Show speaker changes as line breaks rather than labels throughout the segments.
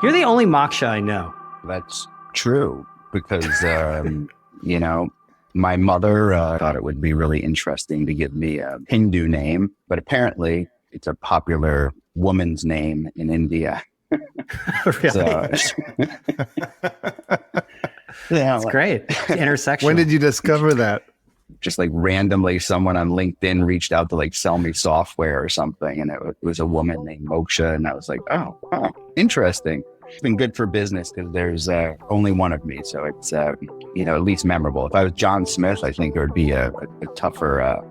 You're the only Moksha I know.
That's true because, my mother thought it would be really interesting to give me a Hindu name, but apparently it's a popular woman's name in India.
Really?
So,
That's great. It's intersectional.
When did you discover that?
Just like randomly someone on LinkedIn reached out to like sell me software or something. And it was a woman named Moksha. And I was like, oh, interesting. It's been good for business because there's only one of me. So it's, at least memorable. If I was John Smith, I think it would be a tougher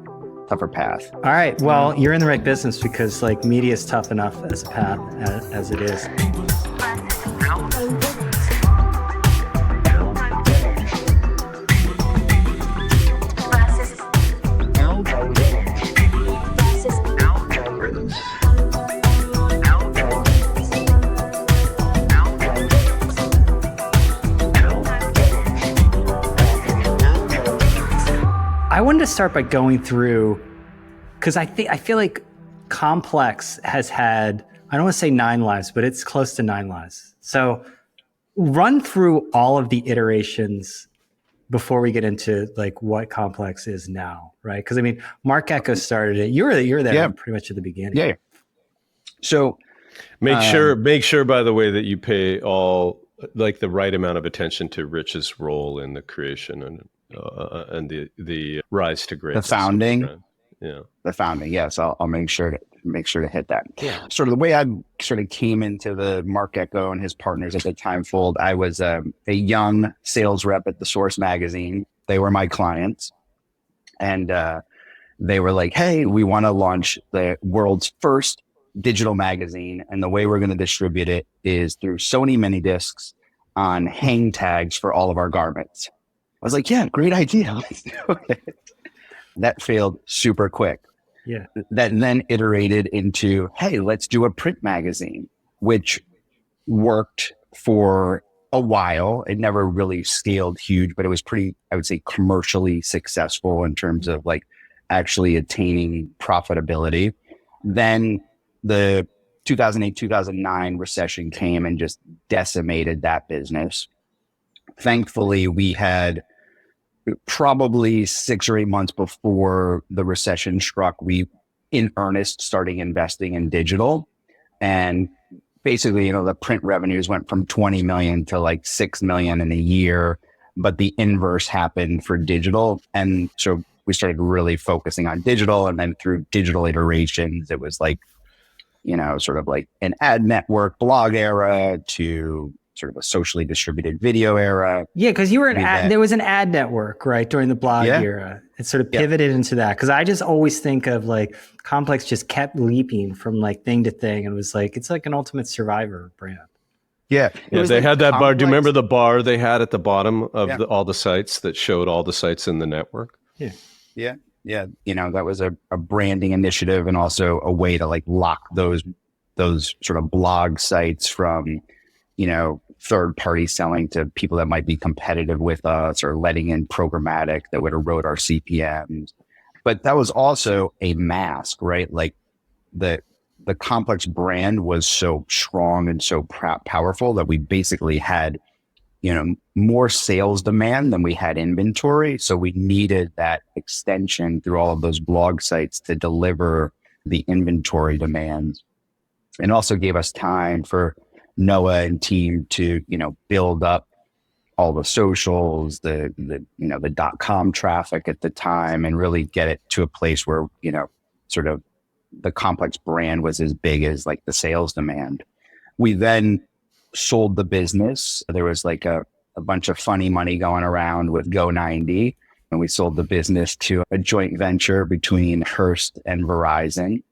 path.
All right. Well, you're in the right business because like media is tough enough as a path as it is. I wanted to start by going through, because I feel like Complex has had, I don't want to say 9 lives, but it's close to 9 lives. So run through all of the iterations before we get into like what Complex is now, right? Because I mean, Mark Ecko started it. You were there pretty much at the beginning.
Yeah. So
make sure, by the way, that you pay all like the right amount of attention to Rich's role in the creation and the rise to greatness.
The founding.
Yeah.
The founding. Yes. I'll make sure to hit that.
Yeah.
Sort of the way I sort of came into the Mark Ecko and his partners at the time fold, I was a young sales rep at The Source magazine. They were my clients. And they were like, hey, we want to launch the world's first digital magazine. And the way we're going to distribute it is through Sony mini discs on hang tags for all of our garments. I was like, yeah, great idea. Let's do it. That failed super quick.
Yeah.
That then iterated into, hey, let's do a print magazine, which worked for a while. It never really scaled huge, but it was pretty, I would say, commercially successful in terms of like actually attaining profitability. Then the 2008, 2009 recession came and just decimated that business. Thankfully, we had probably 6 or 8 months before the recession struck, we in earnest starting investing in digital. And basically, the print revenues went from 20 million to like 6 million in a year, but the inverse happened for digital. And so we started really focusing on digital. And then through digital iterations, it was like, sort of like an ad network blog era to sort of a socially distributed video era.
Yeah, because you were there was an ad network, right, during the blog era. It sort of pivoted into that. Because I just always think of like Complex just kept leaping from like thing to thing. And it was like, it's like an Ultimate Survivor brand.
Yeah.
They had that bar. Do you remember the bar they had at the bottom of all the sites that showed all the sites in the network?
Yeah.
Yeah. Yeah. That was a branding initiative and also a way to like lock those sort of blog sites from, third party selling to people that might be competitive with us or letting in programmatic that would erode our CPMs. But that was also a mask, right? Like the Complex brand was so strong and so powerful that we basically had, more sales demand than we had inventory. So we needed that extension through all of those blog sites to deliver the inventory demands, and also gave us time for Noah and team to, build up all the socials, the .com traffic at the time, and really get it to a place where, sort of the Complex brand was as big as like the sales demand. We then sold the business. There was like a bunch of funny money going around with Go90, and we sold the business to a joint venture between Hearst and Verizon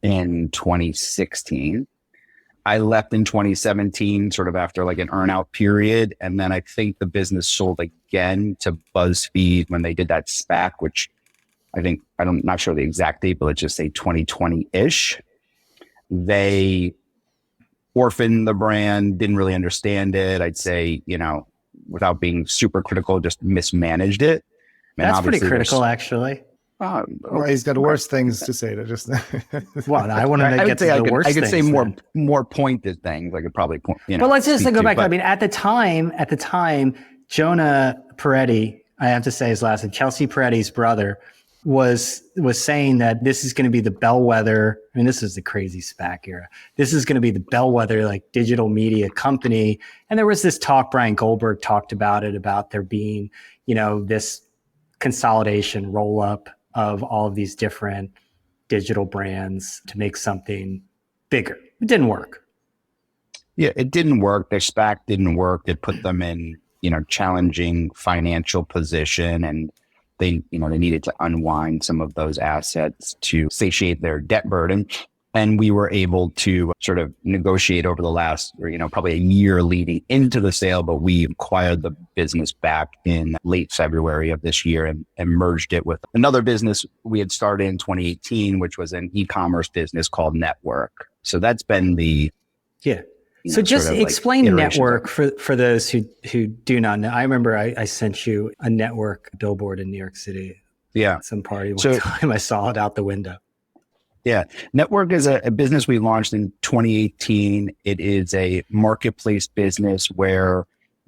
in 2016. I left in 2017, sort of after like an earnout period. And then I think the business sold again to BuzzFeed when they did that SPAC, which I'm not sure the exact date, but let's just say 2020-ish. They orphaned the brand, didn't really understand it. I'd say, without being super critical, just mismanaged it.
That's pretty critical, actually.
Well, he's got worse things to say to just.
Well, I want to
I
get
would
to
say
the worst
I could say
things
more
then.
more pointed things. I could probably point.
Well, let's just
speak
go
to,
back. I
but-
mean, at the time, Jonah Peretti, I have to say his last name, Chelsea Peretti's brother, was saying that this is going to be the bellwether. I mean, this is the crazy SPAC era. This is going to be the bellwether, like digital media company. And there was this talk, Brian Goldberg talked about it, about there being, this consolidation roll up of all of these different digital brands to make something bigger. It didn't work.
Yeah, it didn't work. Their SPAC didn't work. It put them in, challenging financial position, and they needed to unwind some of those assets to satiate their debt burden. And we were able to sort of negotiate over the last, probably a year leading into the sale, but we acquired the business back in late February of this year and merged it with another business we had started in 2018, which was an e-commerce business called Network. So that's been the
So just
sort of like
explain
iterations
Network for those who do not know. I remember I sent you a Network billboard in New York City
Yeah.
at some party one
So-
time. I saw it out the window.
Yeah. Network is a business we launched in 2018. It is a marketplace business where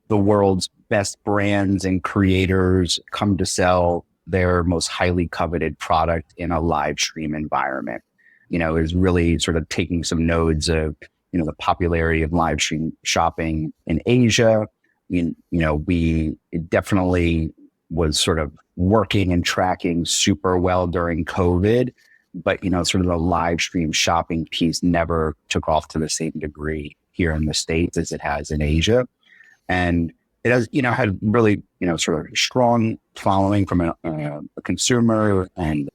the world's best brands and creators come to sell their most highly coveted product in a live stream environment. It was really sort of taking some nodes of, the popularity of live stream shopping in Asia. It definitely was sort of working and tracking super well during COVID. But, sort of the live stream shopping piece never took off to the same degree here in the States as it has in Asia. And it has, had really, sort of strong following from a consumer and,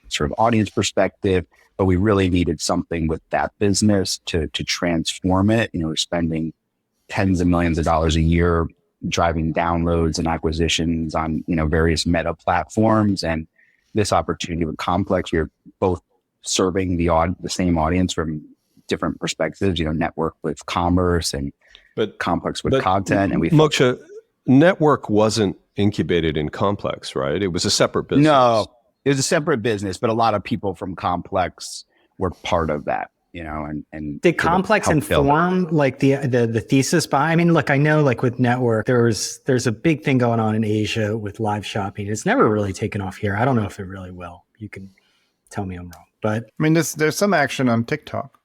sort of audience perspective. But we really needed something with that business to transform it. We're spending tens of millions of dollars a year driving downloads and acquisitions on, various meta platforms. And this opportunity with Complex, you're both serving the same audience from different perspectives, Network with commerce and Complex with content. And
Moksha, Network wasn't incubated in Complex, right? It was a separate business.
No, it was a separate business, but a lot of people from Complex were part of that, and
Did Complex inform like the thesis behind? I mean, look, I know like with Network, there's a big thing going on in Asia with live shopping. It's never really taken off here. I don't know if it really will. You can tell me I'm wrong, but
I mean, there's some action on TikTok,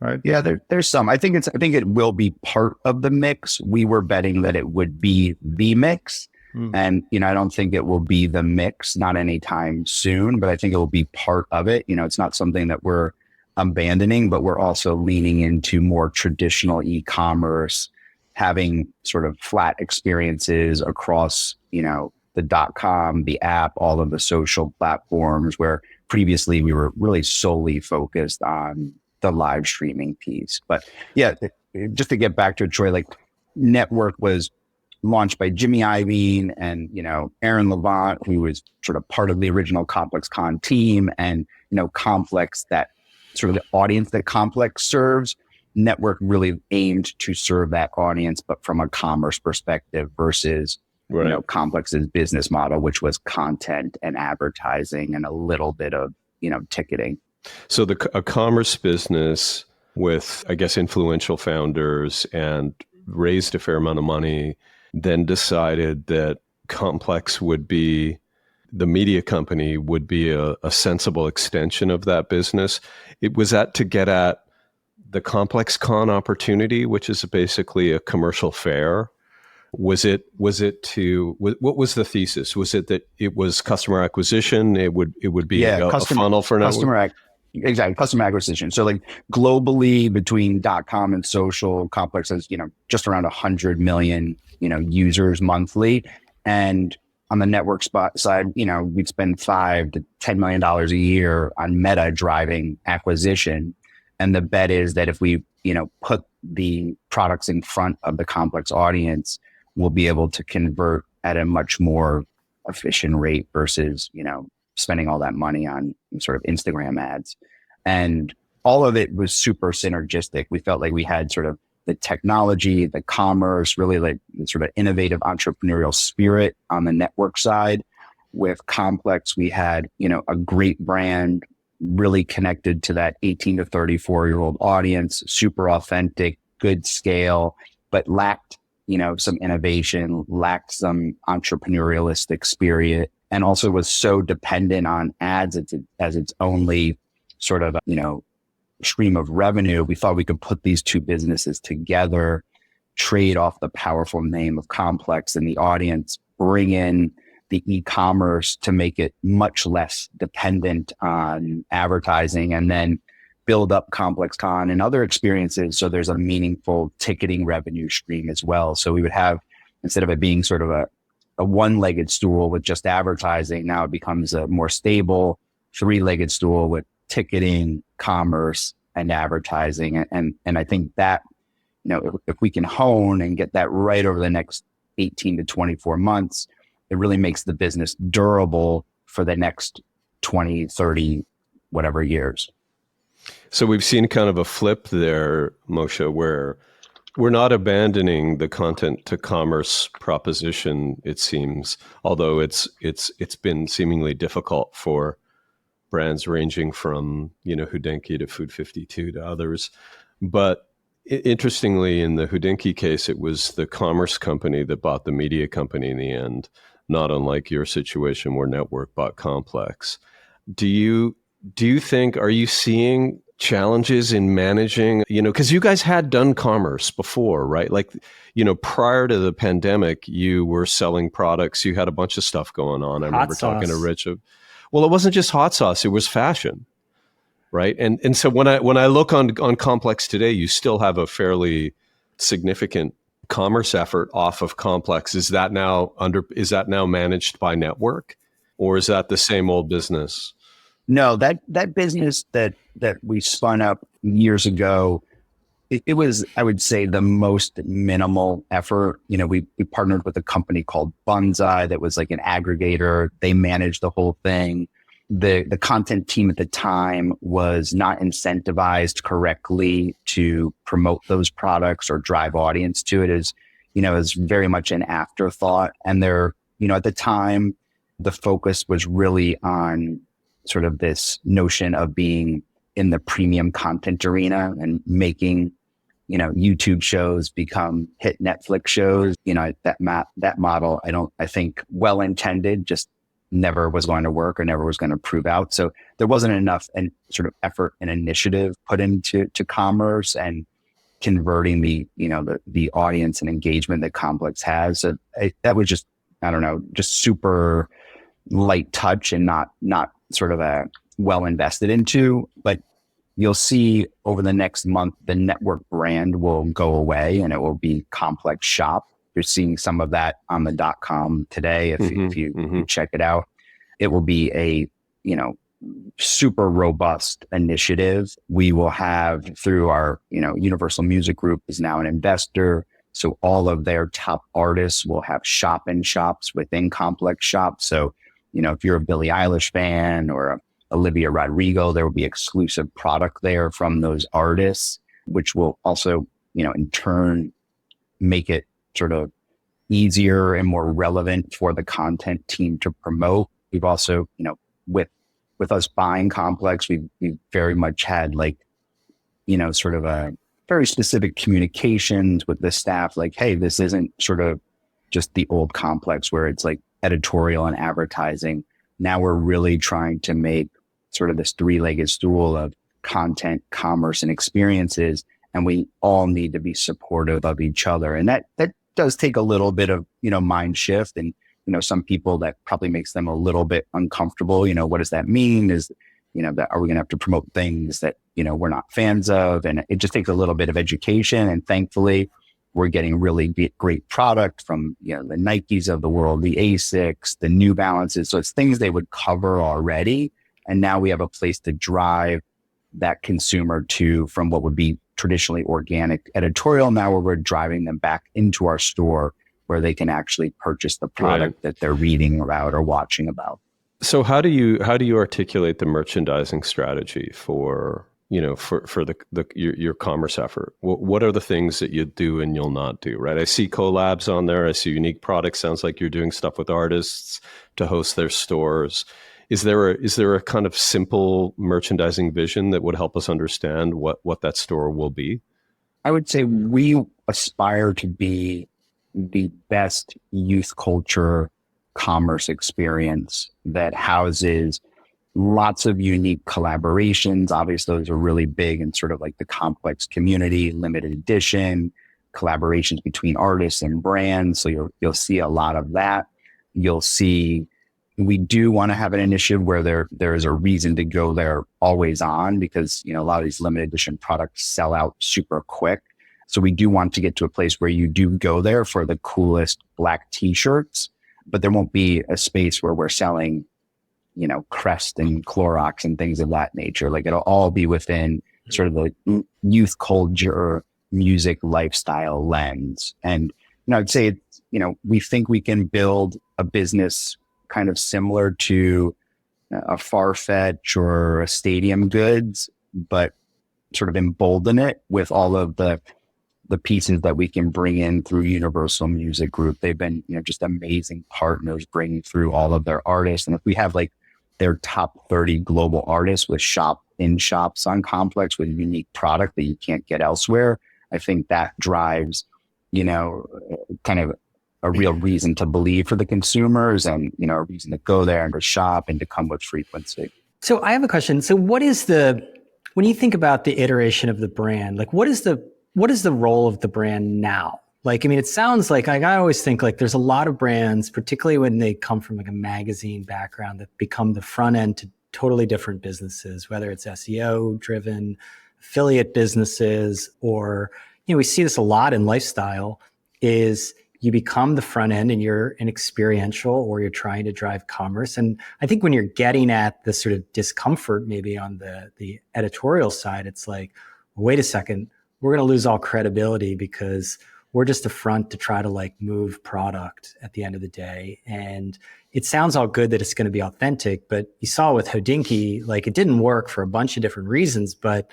right?
Yeah, there's some. I think it will be part of the mix. We were betting that it would be the mix. And, I don't think it will be the mix, not anytime soon, but I think it will be part of it. It's not something that we're abandoning, but we're also leaning into more traditional e-commerce, having sort of flat experiences across, the .com, the app, all of the social platforms, where previously we were really solely focused on the live streaming piece. But yeah, just to get back to it, Troy, like Network was launched by Jimmy Iovine and, Aaron Levant, who was sort of part of the original ComplexCon team, and, Complex, that sort of the audience that Complex serves. Network really aimed to serve that audience, but from a commerce perspective versus, Complex's business model, which was content and advertising and a little bit of, ticketing.
So a commerce business with, I guess, influential founders and raised a fair amount of money, then decided that Complex would be, the media company would be a sensible extension of that business. It was that to get at the ComplexCon opportunity, which is basically a commercial fair. Was it to, what was the thesis? Was it that it was customer acquisition? It would be a funnel for Network?
Exactly. Customer acquisition. So like globally between .com and social, Complex has, just around 100 million, users monthly. And on the network side, we'd spend $5 to $10 million a year on Meta driving acquisition. And the bet is that if we, put the products in front of the Complex audience, we'll be able to convert at a much more efficient rate versus, spending all that money on sort of Instagram ads. And all of it was super synergistic. We felt like we had sort of the technology, the commerce, really like the sort of innovative entrepreneurial spirit on the network side. with Complex, we had, you know, a great brand, really connected to that 18 to 34-year-old audience, super authentic, good scale, but lacked, you know, some innovation, lacked some entrepreneurialistic spirit, and also was so dependent on ads as its only sort of, you know, stream of revenue. We thought we could put these two businesses together, trade off the powerful name of Complex and the audience, bring in the e-commerce to make it much less dependent on advertising, and then build up ComplexCon and other experiences. So there's a meaningful ticketing revenue stream as well. So we would have, instead of it being sort of a one-legged stool with just advertising, now it becomes a more stable three-legged stool with ticketing, commerce, and advertising. And I think that, you know, if we can hone and get that right over the next 18 to 24 months, it really makes the business durable for the next 20, 30, whatever years.
So we've seen kind of a flip there, Moshe, where we're not abandoning the content to commerce proposition, it seems, although it's been seemingly difficult for brands ranging from, you know, Hodinkee to Food 52 to others. But interestingly, in the Hodinkee case, it was the commerce company that bought the media company in the end, not unlike your situation where Network bought Complex. Do you think, are you seeing challenges in managing, you know, because you guys had done commerce before, right? Like, you know, prior to the pandemic, you were selling products, you had a bunch of stuff going on. I remember talking to Rich. Well, it wasn't just hot sauce, it was fashion, right? And so when I look on Complex today, you still have a fairly significant commerce effort off of Complex. Is that now managed by Network, or is that the same old business?
No, that business that we spun up years ago, it was, I would say, the most minimal effort. You know, we partnered with a company called Bunzai that was like an aggregator. They managed the whole thing. The content team at the time was not incentivized correctly to promote those products or drive audience to it. As you know, is very much an afterthought. And they're, you know, at the time, the focus was really on sort of this notion of being in the premium content arena and making, you know, YouTube shows become hit Netflix shows. You know, that model, I think well intended, just never was going to work or never was going to prove out. So there wasn't enough and sort of effort and initiative put into commerce and converting the audience and engagement that Complex has. So that was just, I don't know, just super light touch and not sort of a well invested into. But you'll see over the next month, the Network brand will go away and it will be Complex Shop. You're seeing some of that on the .com today. If you check it out, it will be a, you know, super robust initiative. We will have, through our, you know, Universal Music Group is now an investor. So all of their top artists will have shop in shops within Complex Shop. So, you know, if you're a Billie Eilish fan or a Olivia Rodrigo, there will be exclusive product there from those artists, which will also, you know, in turn make it sort of easier and more relevant for the content team to promote. We've also, you know, with us buying Complex, we've very much had, like, you know, sort of a very specific communications with the staff, like, hey, this isn't sort of just the old Complex where it's like editorial and advertising. Now we're really trying to make sort of this three-legged stool of content, commerce, and experiences. And we all need to be supportive of each other. And that does take a little bit of, you know, mind shift. And, you know, some people, that probably makes them a little bit uncomfortable. You know, what does that mean? Is, you know, that are we going to have to promote things that, you know, we're not fans of? And it just takes a little bit of education. And thankfully, we're getting really great product from, you know, the Nikes of the world, the Asics, the New Balances. So it's things they would cover already. And now we have a place to drive that consumer to, from what would be traditionally organic editorial, now where we're driving them back into our store where they can actually purchase the product that they're reading about or watching about.
So how do you articulate the merchandising strategy for, for your commerce effort? What are the things that you do and you'll not do, right? I see collabs on there. I see unique products. Sounds like you're doing stuff with artists to host their stores. Is there a kind of simple merchandising vision that would help us understand what that store will be?
I would say we aspire to be the best youth culture commerce experience that houses lots of unique collaborations. Obviously, those are really big in sort of like the Complex community, limited edition, collaborations between artists and brands. So you'll see a lot of that. You'll see, we do want to have an initiative where there is a reason to go there always on, because, a lot of these limited edition products sell out super quick. So we do want to get to a place where you do go there for the coolest black t-shirts, but there won't be a space where we're selling, Crest and Clorox and things of that nature. Like, it'll all be within sort of the youth culture, music, lifestyle lens. And, I'd say, we think we can build a business kind of similar to a Farfetch or a Stadium Goods, but sort of embolden it with all of the pieces that we can bring in through Universal Music Group. They've been, just amazing partners bringing through all of their artists. And if we have like their top 30 global artists with shops on Complex with unique product that you can't get elsewhere, I think that drives, kind of a real reason to believe for the consumers, and, a reason to go there and to shop and to come with frequency.
So I have a question. So when you think about the iteration of the brand, like what is the role of the brand now? Like, I mean, it sounds like I always think like there's a lot of brands, particularly when they come from like a magazine background, that become the front end to totally different businesses, whether it's SEO driven, affiliate businesses, or, we see this a lot in lifestyle, is you become the front end and you're an experiential, or you're trying to drive commerce. And I think when you're getting at the sort of discomfort, maybe on the editorial side, it's like, wait a second, we're going to lose all credibility because we're just a front to try to like move product at the end of the day. And it sounds all good that it's going to be authentic, but you saw with Hodinkee, like it didn't work for a bunch of different reasons, but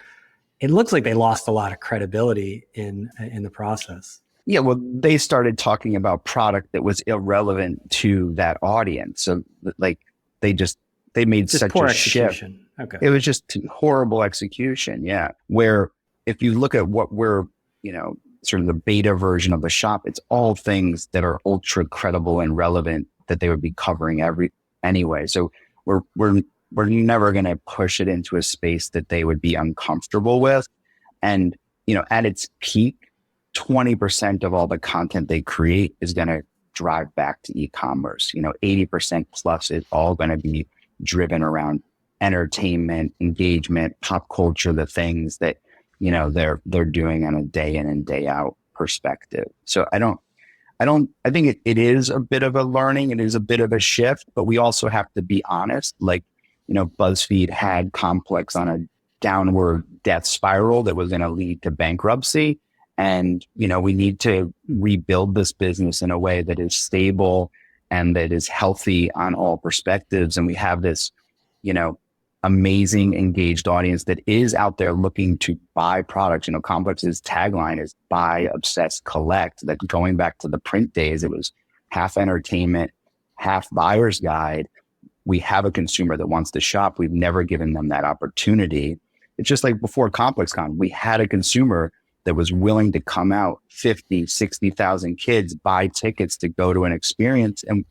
it looks like they lost a lot of credibility in the process.
Yeah, well, they started talking about product that was irrelevant to that audience. So like they made
Just
such
poor
a shift.
execution. Okay.
It was just horrible execution. Yeah. Where if you look at what we're, sort of the beta version of the shop, it's all things that are ultra credible and relevant that they would be covering anyway. So we're never going to push it into a space that they would be uncomfortable with. And, at its peak, 20% of all the content they create is going to drive back to e-commerce. 80% plus is all going to be driven around entertainment, engagement, pop culture, the things that, they're doing on a day in and day out perspective. So I think it is a bit of a learning. It is a bit of a shift, but we also have to be honest. Like, BuzzFeed had Complex on a downward death spiral that was going to lead to bankruptcy. And, we need to rebuild this business in a way that is stable and that is healthy on all perspectives. And we have this, amazing engaged audience that is out there looking to buy products. Complex's tagline is buy, obsess, collect. That going back to the print days, it was half entertainment, half buyer's guide. We have a consumer that wants to shop. We've never given them that opportunity. It's just like before ComplexCon, we had a consumer that was willing to come out, 50, 60,000 kids, buy tickets to go to an experience. And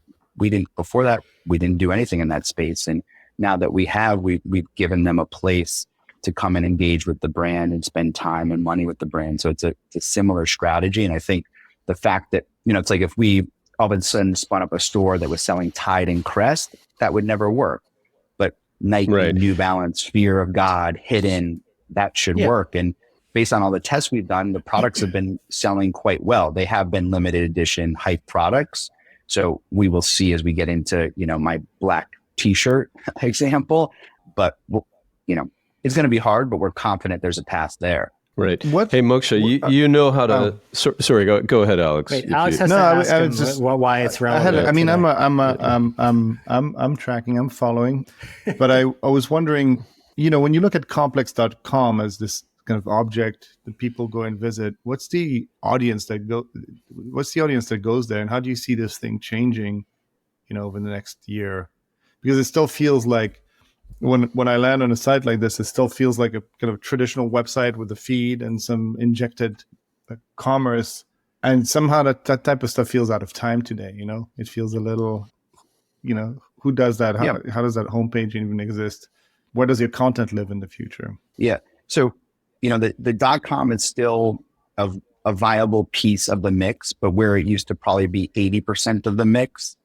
before that, we didn't do anything in that space. And now that we've given them a place to come and engage with the brand and spend time and money with the brand. So it's a similar strategy. And I think the fact that, it's like if we all of a sudden spun up a store that was selling Tide and Crest, that would never work. But Nike, right, New Balance, Fear of God, Hidden, that should work. And based on all the tests we've done, the products have been selling quite well. They have been limited edition hype products. So we will see as we get into, my black t-shirt example, but it's going to be hard, but we're confident there's a path there.
Right. Hey, Moksha, you know how to. Sorry, go ahead, Alex.
Wait, Alex has to ask him just, why it's relevant.
I'm tracking, I'm following, but I was wondering, when you look at complex.com as this kind of object that people go and visit, what's the audience that goes there, and how do you see this thing changing, over the next year? Because it still feels like when I land on a site like this, it still feels like a kind of traditional website with a feed and some injected commerce, and somehow that type of stuff feels out of time today. It feels a little, who does that? How does that homepage even exist? Where does your content live in the future?
Yeah. So, the .com is still a viable piece of the mix, but where it used to probably be 80% of the mix,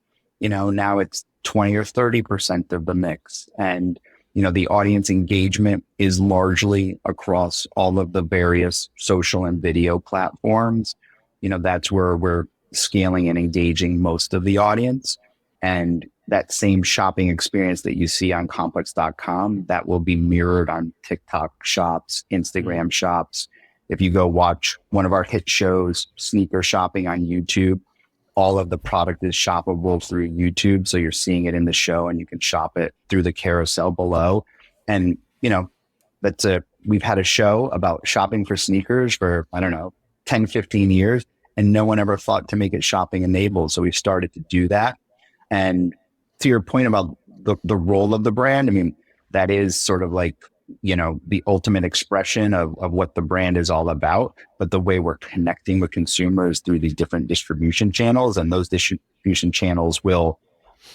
now it's 20 or 30% of the mix. And, the audience engagement is largely across all of the various social and video platforms. That's where we're scaling and engaging most of the audience. And that same shopping experience that you see on complex.com, that will be mirrored on TikTok shops, Instagram shops. If you go watch one of our hit shows, Sneaker Shopping on YouTube, all of the product is shoppable through YouTube. So you're seeing it in the show and you can shop it through the carousel below. And, we've had a show about shopping for sneakers for, 10, 15 years, and no one ever thought to make it shopping enabled. So we started to do that. And to your point about the role of the brand, that is sort of like, the ultimate expression of what the brand is all about. But the way we're connecting with consumers through these different distribution channels, and those distribution channels will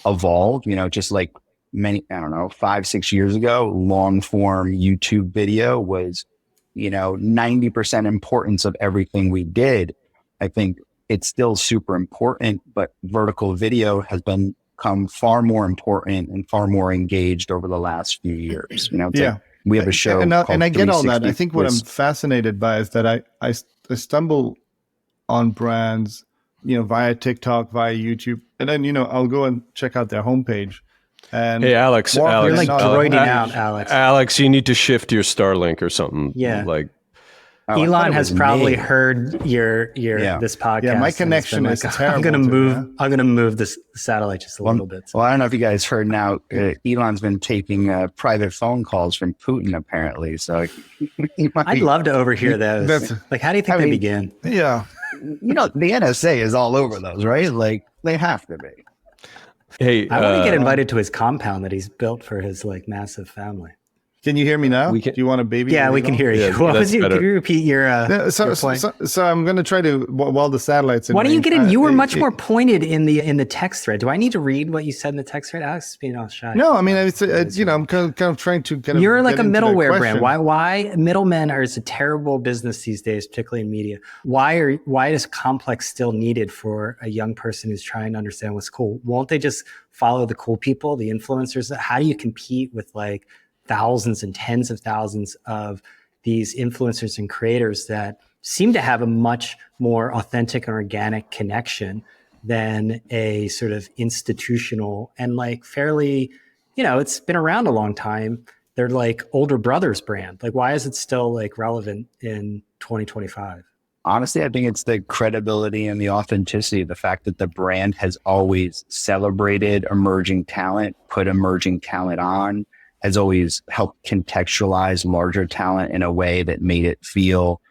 evolve, just like 5-6 years ago, long form YouTube video was, 90% importance of everything we did. I think it's still super important, but vertical video has become far more important and far more engaged over the last few years. We have a show
and I get all that. I think what I'm
Twist.
fascinated by is that I stumble on brands, via TikTok, via YouTube, and then I'll go and check out their homepage. And
Hey, Alex,
You're
You're like
not
droiding
on
out,
page.
Alex.
Alex, you need to shift your Starlink or something.
Yeah.
Like,
Oh, I thought
Elon
it
has
was
probably
me.
heard your this podcast.
Yeah, my
and it's been
connection is terrible
I'm gonna
today,
move.
huh?
I'm gonna move this satellite just a little bit.
Well, I don't know if you guys heard now, Elon's been taking private phone calls from Putin, apparently. So he might
I'd
be,
love to overhear those.
That's-
Like, how do you think
I
they
mean-
begin?
Yeah.
the NSA is all over those, right? Like they have to be.
hey,
I want to get invited to his compound that he's built for his massive family.
Can you hear me now?
We can-
Do you want a baby?
Yeah, we can hear you.
Yeah,
What
that's
was you?
better.
Could you repeat your?
Yeah, so
point?
I'm going to try to while the satellites.
Why don't you get in? You were much
it-
more pointed in the text thread. Do I need to read what you said in the text thread? Alex is being all shy.
No, I mean it's I'm kind of trying to get.
You're like
get
a
into that
middleware brand.
question.
Why middlemen are a terrible business these days, particularly in media? Why is Complex still needed for a young person who's trying to understand what's cool? Won't they just follow the cool people, the influencers? How do you compete with thousands and tens of thousands of these influencers and creators that seem to have a much more authentic and organic connection than a sort of institutional and fairly, it's been around a long time. They're like older brothers brand. Why is it still relevant in 2025?
Honestly, I think it's the credibility and the authenticity, the fact that the brand has always celebrated emerging talent, put emerging talent on, has always helped contextualize larger talent in a way that made it feel,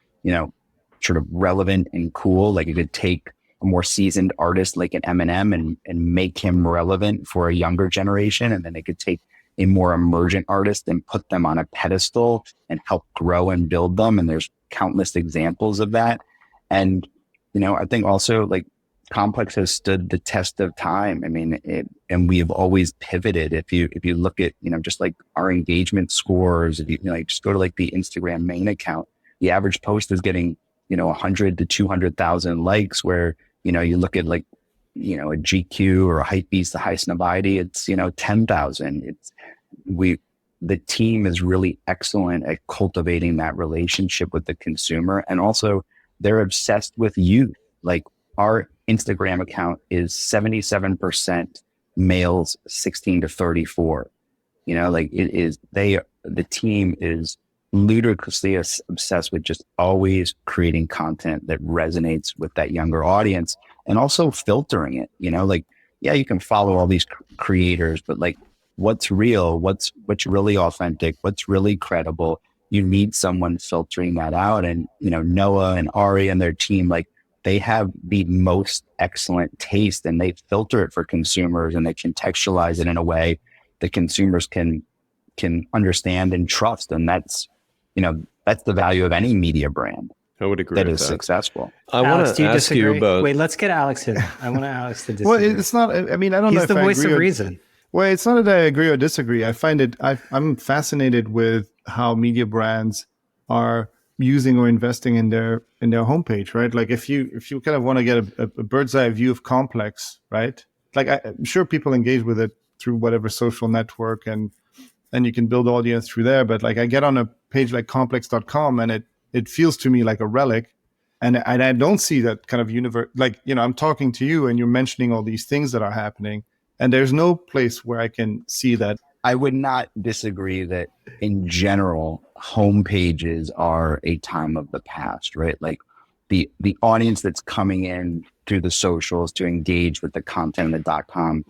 sort of relevant and cool. Like you could take a more seasoned artist like an Eminem and make him relevant for a younger generation. And then they could take a more emergent artist and put them on a pedestal and help grow and build them. And there's countless examples of that. And, I think also Complex has stood the test of time. I mean, and we have always pivoted. If you look at, just our engagement scores, if you just go to the Instagram main account, the average post is getting, 100 to 200,000 likes, where, you look at a GQ or a Hypebeast, the highest notoriety, it's, 10,000. The team is really excellent at cultivating that relationship with the consumer. And also they're obsessed with youth. Our Instagram account is 77% males 16 to 34. The team is ludicrously obsessed with just always creating content that resonates with that younger audience and also filtering it, yeah, you can follow all these creators, but what's real, what's really authentic, what's really credible. You need someone filtering that out. And, Noah and Ari and their team, like, they have the most excellent taste, and they filter it for consumers, and they contextualize it in a way that consumers can understand and trust. And that's the value of any media brand
I would agree
that
with
is
that.
successful.
I want
Alex, do
to
you
ask
disagree?
you about.
Wait, let's get Alex in. I want Alex to
Well,
disagree.
it's not. I mean, I don't know
He's
if
the
I
voice
agree
of
or-
reason.
Well, it's not that I agree or disagree. I find it. I'm fascinated with how media brands are using or investing in their homepage, right? Like if you kind of want to get a bird's eye view of Complex, right? Like I'm sure people engage with it through whatever social network, and you can build audience through there. But like I get on a page like complex.com, and it feels to me like a relic. And I don't see that kind of universe. Like, I'm talking to you and you're mentioning all these things that are happening, and there's no place where I can see that.
I would not disagree that in general, homepages are a time of the past, right? Like the audience that's coming in through the socials to engage with the content of the .com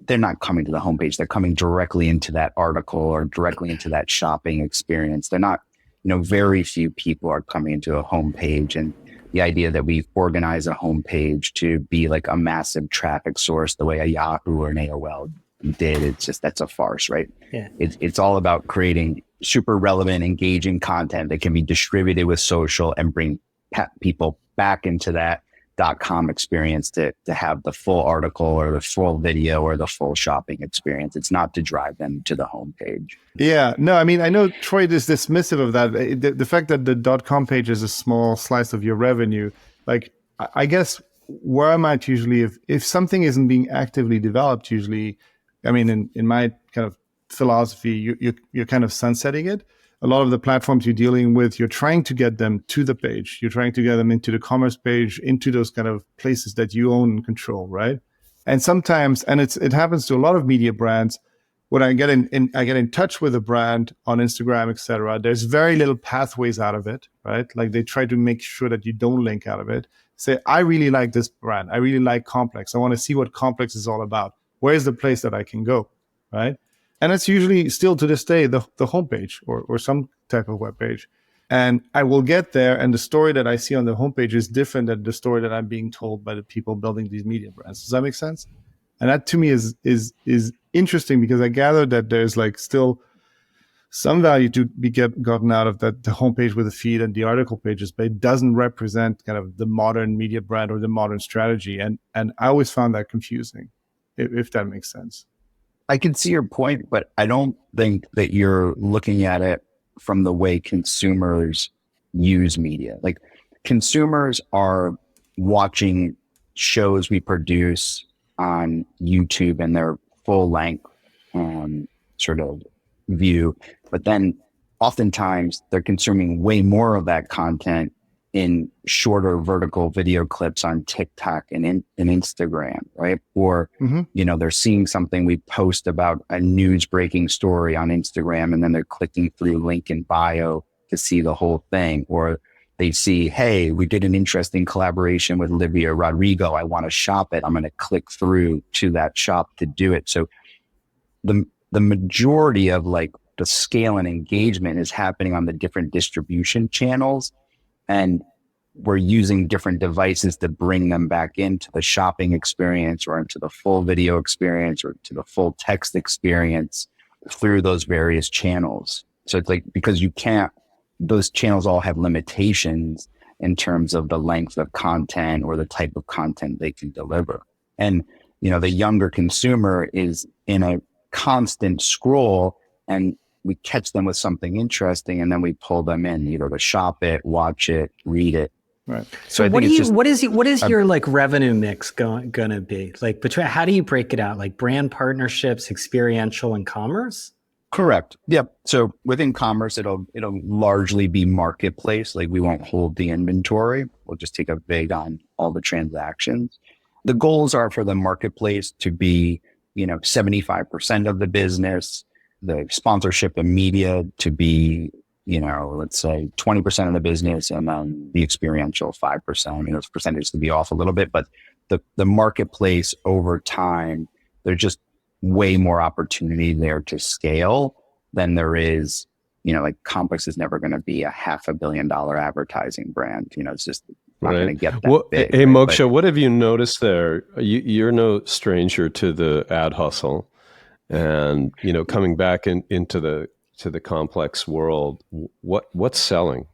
they're not coming to the homepage. They're coming directly into that article or directly into that shopping experience. They're not, very few people are coming into a homepage. And the idea that we organize a homepage to be like a massive traffic source, the way a Yahoo or an AOL did, that's a farce, right?
Yeah.
It's all about creating super relevant, engaging content that can be distributed with social and bring people back into that .com experience to have the full article or the full video or the full shopping experience. It's not to drive them to the homepage.
Yeah, no, I mean, I know Troy is dismissive of that. The fact that the .com page is a small slice of your revenue, like, I guess where I'm at usually, if something isn't being actively developed, usually, I mean, in my kind of philosophy, you're kind of sunsetting it. A lot of the platforms you're dealing with, you're trying to get them to the page. You're trying to get them into the commerce page, into those kind of places that you own and control, right? And sometimes, and it happens to a lot of media brands, when I get in touch with a brand on Instagram, etc., there's very little pathways out of it, right? Like they try to make sure that you don't link out of it. Say, I really like this brand. I really like Complex. I want to see what Complex is all about. Where's the place that I can go, right? And it's usually still to this day the homepage or some type of web page. And I will get there, and the story that I see on the homepage is different than the story that I'm being told by the people building these media brands. Does that make sense? And that to me is interesting, because I gather that there's like still some value to be gotten out of that, the homepage with the feed and the article pages, but it doesn't represent kind of the modern media brand or the modern strategy. And I always found that confusing, if that makes sense.
I can see your point, but I don't think that you're looking at it from the way consumers use media. Like consumers are watching shows we produce on YouTube in their full length sort of view, but then oftentimes they're consuming way more of that content in shorter vertical video clips on TikTok and Instagram, right? Or, they're seeing something we post about a news breaking story on Instagram, and then they're clicking through link in bio to see the whole thing. Or they see, hey, we did an interesting collaboration with Olivia Rodrigo. I want to shop it. I'm going to click through to that shop to do it. So the majority of like the scale and engagement is happening on the different distribution channels. And we're using different devices to bring them back into the shopping experience or into the full video experience or to the full text experience through those various channels. So it's like, because those channels all have limitations in terms of the length of content or the type of content they can deliver. And, the younger consumer is in a constant scroll, and we catch them with something interesting, and then we pull them in either to shop it, watch it, read it.
Right.
So I
what
think
what is your like revenue mix gonna be like between? How do you break it out? Like brand partnerships, experiential, and commerce?
Correct. Yep. So within commerce, it'll largely be marketplace. Like we won't hold the inventory. We'll just take a vig on all the transactions. The goals are for the marketplace to be, 75% of the business, the sponsorship and media to be, let's say 20% of the business, and then the experiential 5%. Those percentages can be off a little bit, but the marketplace over time, they're just way more opportunity there to scale than there is, like Complex is never going to be a $500 million advertising brand. It's just not going to get that big.
Hey,
right?
Moksha, what have you noticed there? You're no stranger to the ad hustle, and coming back into the Complex world. What's selling?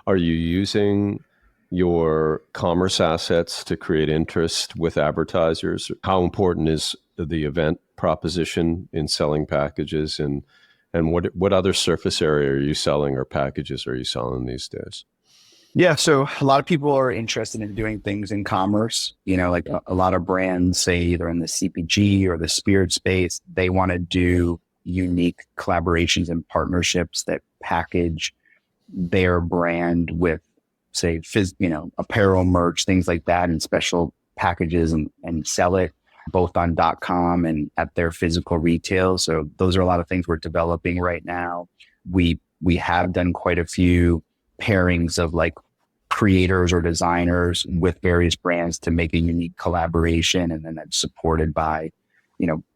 Are you using your commerce assets to create interest with advertisers? How important is the event proposition in selling packages, and what other surface area are you selling or packages are you selling these days?
Yeah, so a lot of people are interested in doing things in commerce. Like a lot of brands, say either in the CPG or the spirit space, they want to do unique collaborations and partnerships that package their brand with, say, apparel, merch, things like that, and special packages and sell it both on .com and at their physical retail. So those are a lot of things we're developing right now. We have done quite a few pairings of like creators or designers with various brands to make a unique collaboration. And then that's supported by,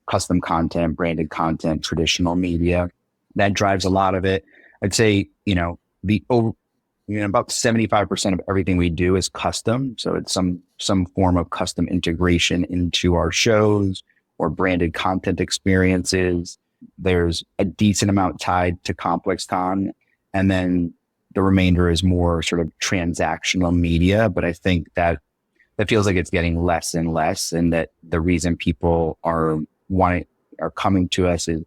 custom content, branded content, traditional media. That drives a lot of it. I'd say, about 75% of everything we do is custom. So it's some form of custom integration into our shows or branded content experiences. There's a decent amount tied to ComplexCon, and then the remainder is more sort of transactional media. But I think that feels like it's getting less and less, and that the reason people are coming to us is,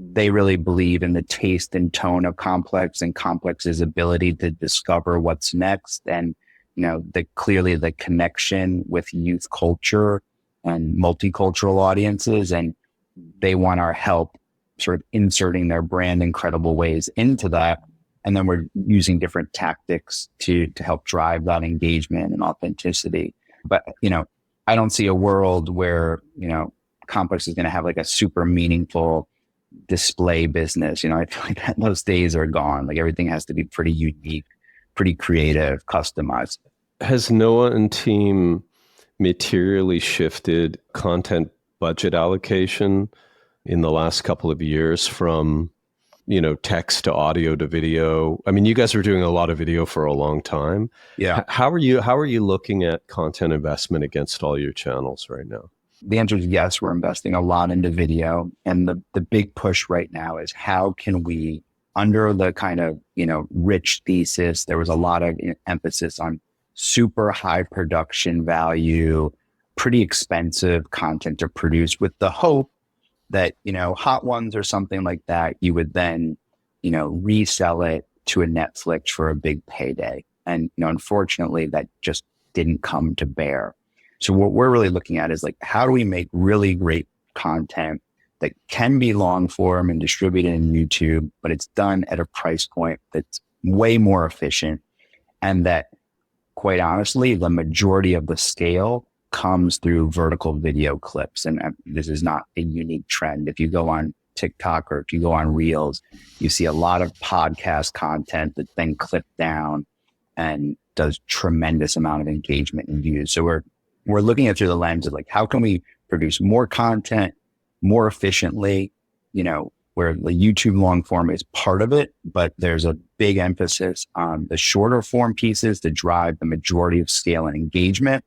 they really believe in the taste and tone of Complex and Complex's ability to discover what's next. And, clearly the connection with youth culture and multicultural audiences. And they want our help sort of inserting their brand in credible ways into that. And then we're using different tactics to help drive that engagement and authenticity. But, I don't see a world where, Complex is going to have like a super meaningful display business. I feel like those days are gone. Like everything has to be pretty unique, pretty creative, customized.
Has Noah and team materially shifted content budget allocation in the last couple of years from, text to audio to video? I mean, you guys were doing a lot of video for a long time.
Yeah.
How are you looking at content investment against all your channels right now?
The answer is yes, we're investing a lot into video. And the big push right now is how can we, under the kind of, rich thesis, there was a lot of emphasis on super high production value, pretty expensive content to produce, with the hope that, Hot Ones or something like that, you would then, resell it to a Netflix for a big payday. And, unfortunately, that just didn't come to bear. So what we're really looking at is like, how do we make really great content that can be long form and distributed in YouTube, but it's done at a price point that's way more efficient, and that, quite honestly, the majority of the scale comes through vertical video clips. And this is not a unique trend. If you go on TikTok or if you go on Reels, you see a lot of podcast content that then clipped down and does tremendous amount of engagement and views. So we're looking at it through the lens of like, how can we produce more content more efficiently, where the YouTube long form is part of it, but there's a big emphasis on the shorter form pieces to drive the majority of scale and engagement.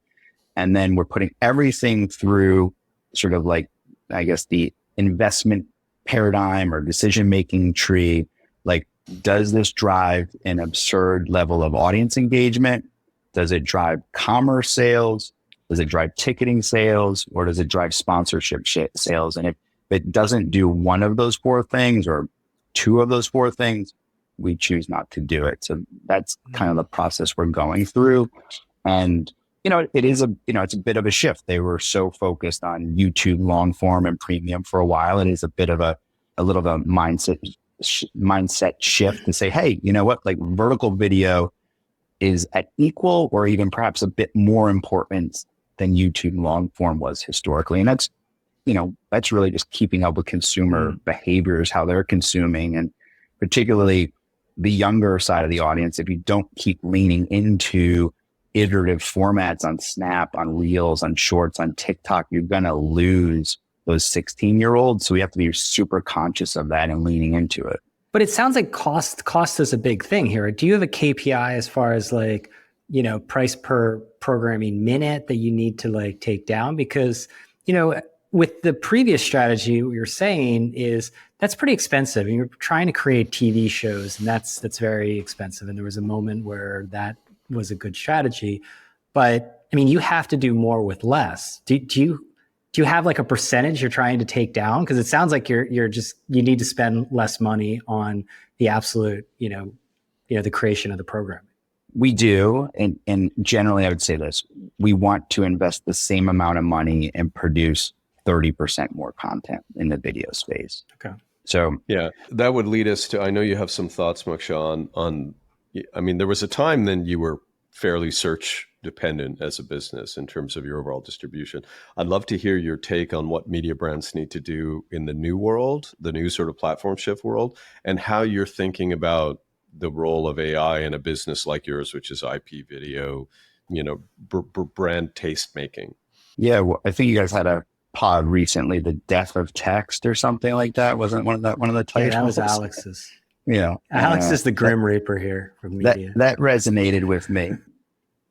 And then we're putting everything through sort of like, I guess, the investment paradigm or decision-making tree. Like, does this drive an absurd level of audience engagement? Does it drive commerce sales? Does it drive ticketing sales, or does it drive sponsorship sales? And if it doesn't do one of those four things or two of those four things, we choose not to do it. So that's kind of the process we're going through. And, it is it's a bit of a shift. They were so focused on YouTube long form and premium for a while. It is a bit of a little bit of a mindset shift to say, hey, you know what, like vertical video is at equal or even perhaps a bit more important than YouTube long form was historically. And that's really just keeping up with consumer behaviors, how they're consuming, and particularly the younger side of the audience. If you don't keep leaning into iterative formats on Snap, on Reels, on Shorts, on TikTok, you're going to lose those 16-year-olds. So we have to be super conscious of that and leaning into it.
But it sounds like cost is a big thing here. Do you have a KPI as far as like, price per programming minute that you need to like take down? Because, with the previous strategy, what you're saying is that's pretty expensive. And you're trying to create TV shows, and that's very expensive. And there was a moment where that was a good strategy. But I mean, you have to do more with less. Do you have like a percentage you're trying to take down? Because it sounds like you need to spend less money on the absolute, the creation of the program.
We do. And generally I would say this, we want to invest the same amount of money and produce 30% more content in the video space.
Okay.
So
yeah, that would lead us to, I know you have some thoughts, Moksha, on, I mean, there was a time then you were fairly search dependent as a business in terms of your overall distribution. I'd love to hear your take on what media brands need to do in the new world, the new sort of platform shift world, and how you're thinking about the role of AI in a business like yours, which is IP video, brand taste making.
Yeah, well, I think you guys had a pod recently, The Death of Text or something like that. Wasn't one of the titles?
Yeah, that was Alex's.
Yeah.
Alex is the Grim Reaper here from media.
That resonated with me.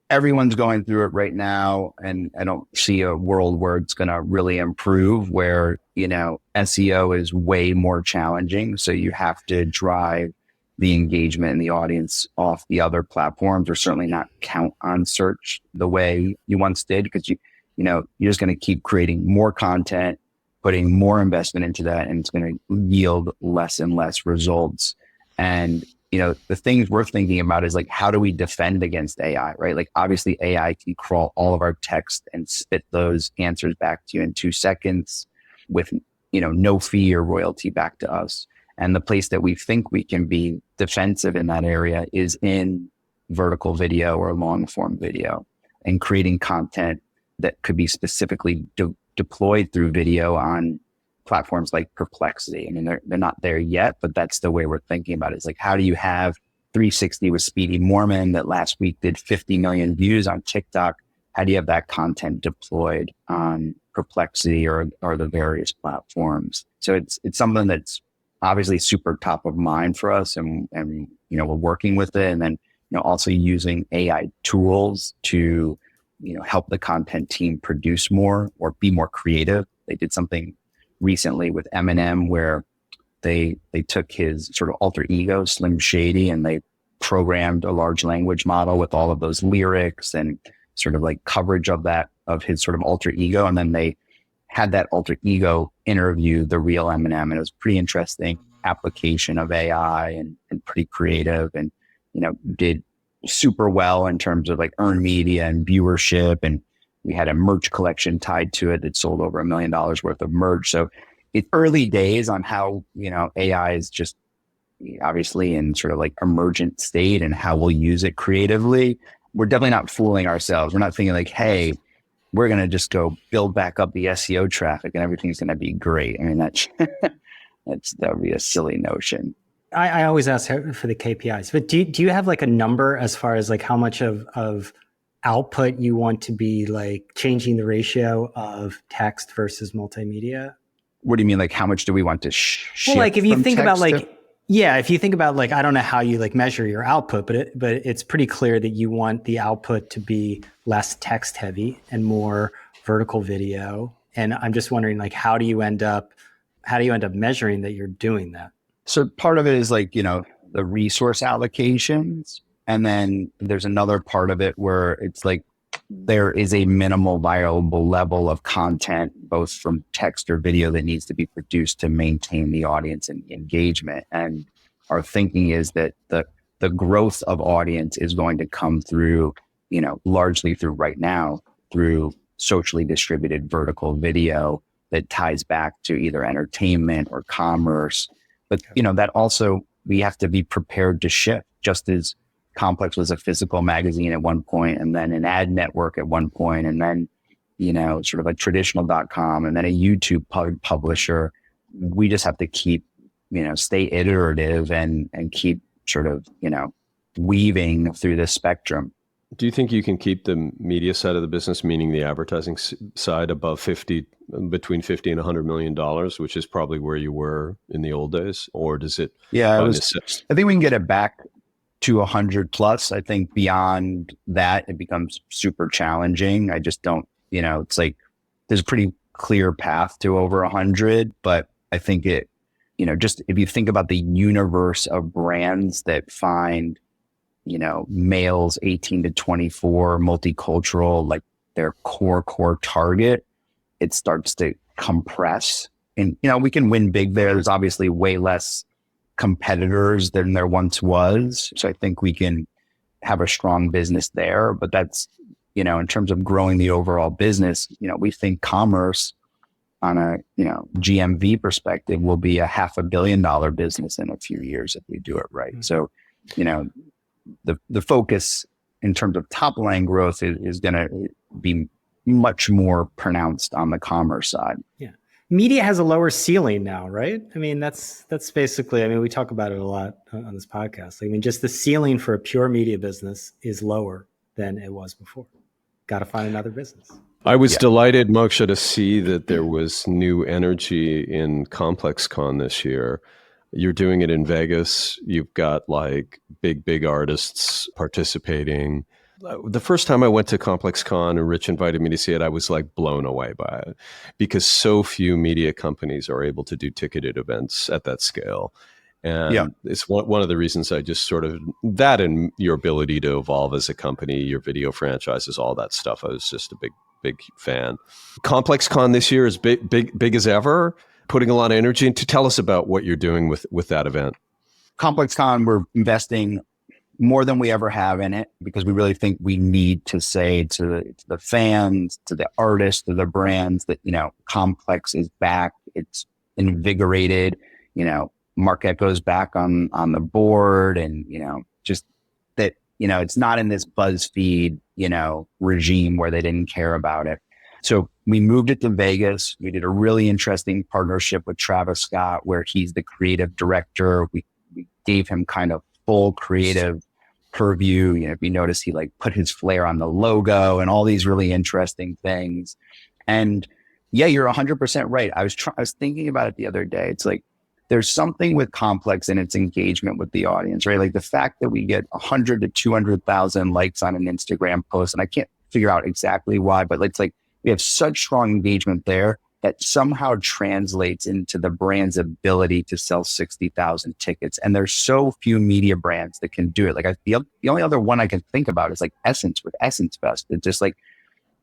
Everyone's going through it right now, and I don't see a world where it's going to really improve, where, SEO is way more challenging. So you have to drive the engagement and the audience off the other platforms, or certainly not count on search the way you once did, because you're just going to keep creating more content, putting more investment into that, and it's going to yield less and less results. And the things we're thinking about is like, how do we defend against AI, right? Like, obviously AI can crawl all of our text and spit those answers back to you in 2 seconds with, no fee or royalty back to us. And the place that we think we can be defensive in that area is in vertical video or long form video, and creating content that could be specifically deployed through video on platforms like Perplexity. I mean, they're not there yet, but that's the way we're thinking about it. It's like, how do you have 360 with Speedy Mormon that last week did 50 million views on TikTok? How do you have that content deployed on Perplexity or the various platforms? So it's something that's obviously super top of mind for us, and we're working with it. And then, also using AI tools to, help the content team produce more or be more creative. They did something recently with Eminem where they took his sort of alter ego, Slim Shady, and they programmed a large language model with all of those lyrics and sort of like coverage of his sort of alter ego. And then they had that alter ego interview the real Eminem. And it was pretty interesting application of AI and pretty creative, and, did super well in terms of like earned media and viewership. And we had a merch collection tied to it that sold over $1 million worth of merch. So it's early days on how, AI is just obviously in sort of like emergent state and how we'll use it creatively. We're definitely not fooling ourselves. We're not thinking like, hey, we're going to just go build back up the SEO traffic and everything's going to be great. I mean, that would be a silly notion.
I always ask for the KPIs, but do you have like a number as far as like how much of output you want to be like changing the ratio of text versus multimedia?
What do you mean? Like, how much do we want to shift?
Well, like if you think about like, if you think about like, I don't know how you like measure your output, but it's pretty clear that you want the output to be less text heavy and more vertical video. And I'm just wondering, like, how do you end up measuring that you're doing that?
So part of it is like, the resource allocations. And then there's another part of it where it's like, there is a minimal viable level of content, both from text or video, that needs to be produced to maintain the audience and engagement. And our thinking is that the growth of audience is going to come through, largely through right now, through socially distributed vertical video that ties back to either entertainment or commerce. But, that also, we have to be prepared to shift, just as Complex was a physical magazine at one point, and then an ad network at one point, and then, sort of a traditional.com, and then a YouTube publisher. We just have to keep, stay iterative and keep sort of, weaving through this spectrum.
Do you think you can keep the media side of the business, meaning the advertising side, above between 50 and $100 million, which is probably where you were in the old days? Or does it?
Yeah,
by necessity-
I think we can get it back to 100 plus. I think beyond that, it becomes super challenging. I just don't, it's like there's a pretty clear path to over 100, but I think it, just if you think about the universe of brands that find, males 18 to 24, multicultural, like their core target, it starts to compress. And, we can win big there. There's obviously way less competitors than there once was. So I think we can have a strong business there. But that's, in terms of growing the overall business, we think commerce on a, GMV perspective will be a $500 million business in a few years if we do it right. Mm-hmm. So, the focus in terms of top line growth is going to be much more pronounced on the commerce side.
Yeah. Media has a lower ceiling now, right? I mean, that's basically, we talk about it a lot on this podcast. Just the ceiling for a pure media business is lower than it was before. Got to find another business.
I was delighted, Moksha, to see that there was new energy in ComplexCon this year. You're doing it in Vegas. You've got like big artists participating. The first time I went to ComplexCon and Rich invited me to see it, I was like blown away by it because so few media companies are able to do ticketed events at that scale. And it's one of the reasons I just sort of, that and your ability to evolve as a company, your video franchises, all that stuff. I was just a big fan. ComplexCon this year is big as ever, putting a lot of energy into. Tell us about what you're doing with that event.
ComplexCon, we're investing more than we ever have in it because we really think we need to say to the fans, to the artists, to the brands that, Complex is back. It's invigorated, Mark Echo's back on the board and, just that, it's not in this BuzzFeed, regime where they didn't care about it. So we moved it to Vegas. We did a really interesting partnership with Travis Scott where he's the creative director. We gave him kind of full creative purview. If you notice, he like put his flair on the logo and all these really interesting things. And yeah, you're 100% right. I was thinking about it the other day. It's like, there's something with Complex and its engagement with the audience, right? Like the fact that we get 100 to 200,000 likes on an Instagram post, and I can't figure out exactly why, but it's like we have such strong engagement there that somehow translates into the brand's ability to sell 60,000 tickets. And there's so few media brands that can do it. Like the only other one I can think about is like Essence with Essence Fest. It's just like,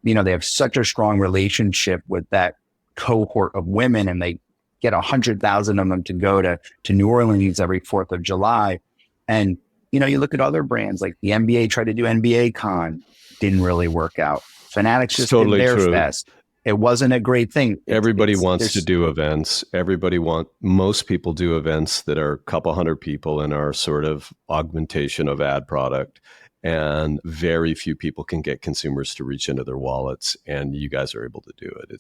they have such a strong relationship with that cohort of women and they get 100,000 of them to go to New Orleans every 4th of July. And, you look at other brands like the NBA tried to do NBA Con, didn't really work out. Fanatics just did their fest. It wasn't a great thing.
Everybody wants to do events. Most people do events that are a couple hundred people and are sort of augmentation of ad product. And very few people can get consumers to reach into their wallets. And you guys are able to do it.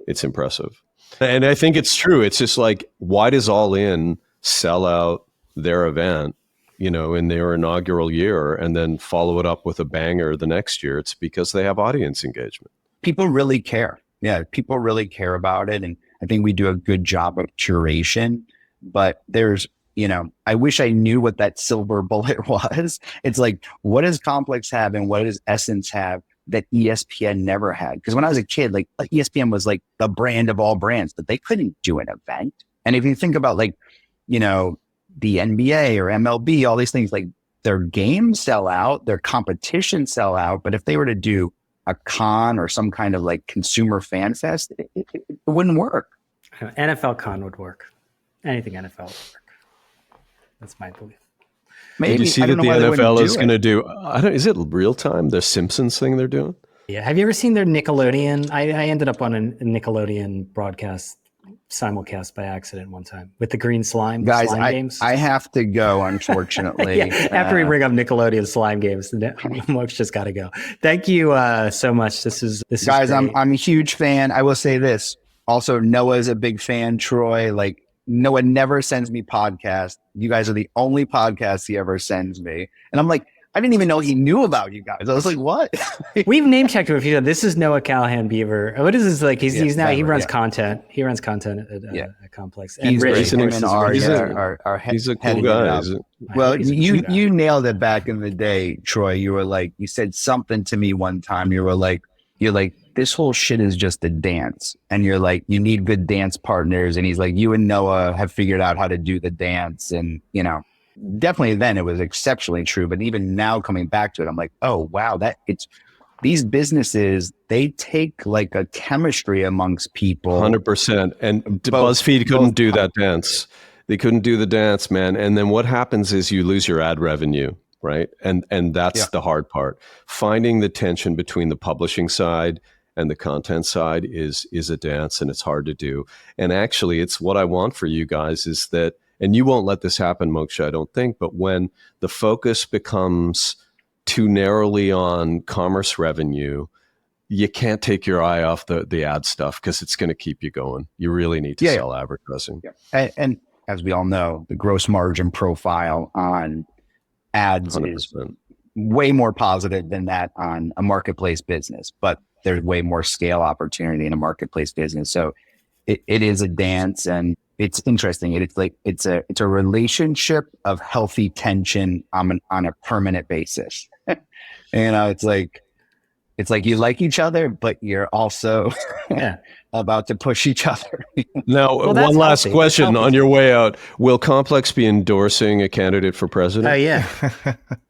It's impressive. And I think it's true. It's just like, why does All In sell out their event, in their inaugural year and then follow it up with a banger the next year? It's because they have audience engagement.
People really care. Yeah, people really care about it. And I think we do a good job of curation. But there's, I wish I knew what that silver bullet was. It's like, what does Complex have and what does Essence have that ESPN never had? Because when I was a kid, like ESPN was like the brand of all brands, but they couldn't do an event. And if you think about like, the NBA or MLB, all these things, like their games sell out, their competition sell out. But if they were to do a con or some kind of like consumer fan fest, it wouldn't work.
NFL Con would work. Anything NFL would work. That's my belief.
Maybe.
Did you see that the NFL is going to do, is it real time, the Simpsons thing they're doing?
Yeah. Have you ever seen their Nickelodeon? I ended up on a Nickelodeon broadcast simulcast by accident one time with the green slime games.
I have to go, unfortunately.
After we bring up Nickelodeon slime games, Moke's just got to go. Thank you so much. This is
guys.
Great.
I'm a huge fan. I will say this. Also, Noah's a big fan. Troy, like Noah never sends me podcasts. You guys are the only podcast he ever sends me, and I'm like, I didn't even know he knew about you guys. I was like, what?
We've name checked him a few times. This is Noah Callahan Beaver. What is this like? He's now he
Beaver,
runs
yeah.
content. He runs content at Complex. And
He's
Rich,
great.
of
Him
course,
and
is
Ari
running it.
He's a cool
heading it
guy.
up.
Isn't
Well,
He's a
you
cool guy.
you nailed it back in the day, Troy. You were like, you said something to me one time. You're like, this whole shit is just a dance, and you're like, you need good dance partners. And he's like, you and Noah have figured out how to do the dance, and definitely then it was exceptionally true. But even now, coming back to it, I'm like, oh wow, these businesses, they take like a chemistry amongst people.
100%. And
Both-
BuzzFeed couldn't
both-
do that dance. They couldn't do the dance, man. And then what happens is you lose your ad revenue, right? And that's
Yeah.
the hard part. Finding the tension between the publishing side and the content side is a dance, and it's hard to do. And actually, it's what I want for you guys is that, and you won't let this happen, Moksha, I don't think, but when the focus becomes too narrowly on commerce revenue, you can't take your eye off the ad stuff because it's going to keep you going. You really need to
Yeah, yeah.
sell advertising.
And as we all know, the gross margin profile on ads is
100%.
way more positive than that on a marketplace business, but there's way more scale opportunity in a marketplace business. So it is a dance, and it's interesting. It's a relationship of healthy tension on a permanent basis. It's like you like each other, but you're also
Yeah.
about to push each other.
Now,
Well, that's
one last
healthy.
question
That's healthy.
on your way out. Will Complex be endorsing a candidate for president?
Oh yeah.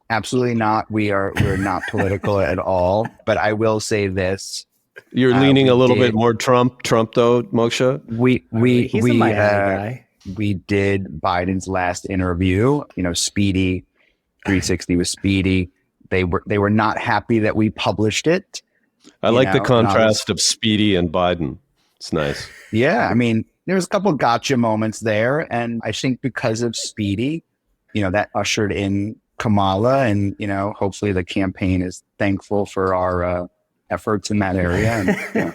Absolutely not. We're not political at all. But I will say this:
You're
we
leaning a little
did-
bit more Trump though, Moksha?
He's a Miami guy.
we did Biden's last interview. Speedy 360 was Speedy. They were not happy that we published it.
I like the
and I was-
contrast of Speedy and Biden. It's nice.
Yeah, I mean, there's a couple gotcha moments there, and I think because of Speedy, that ushered in Kamala, and hopefully the campaign is thankful for our efforts in that area. And,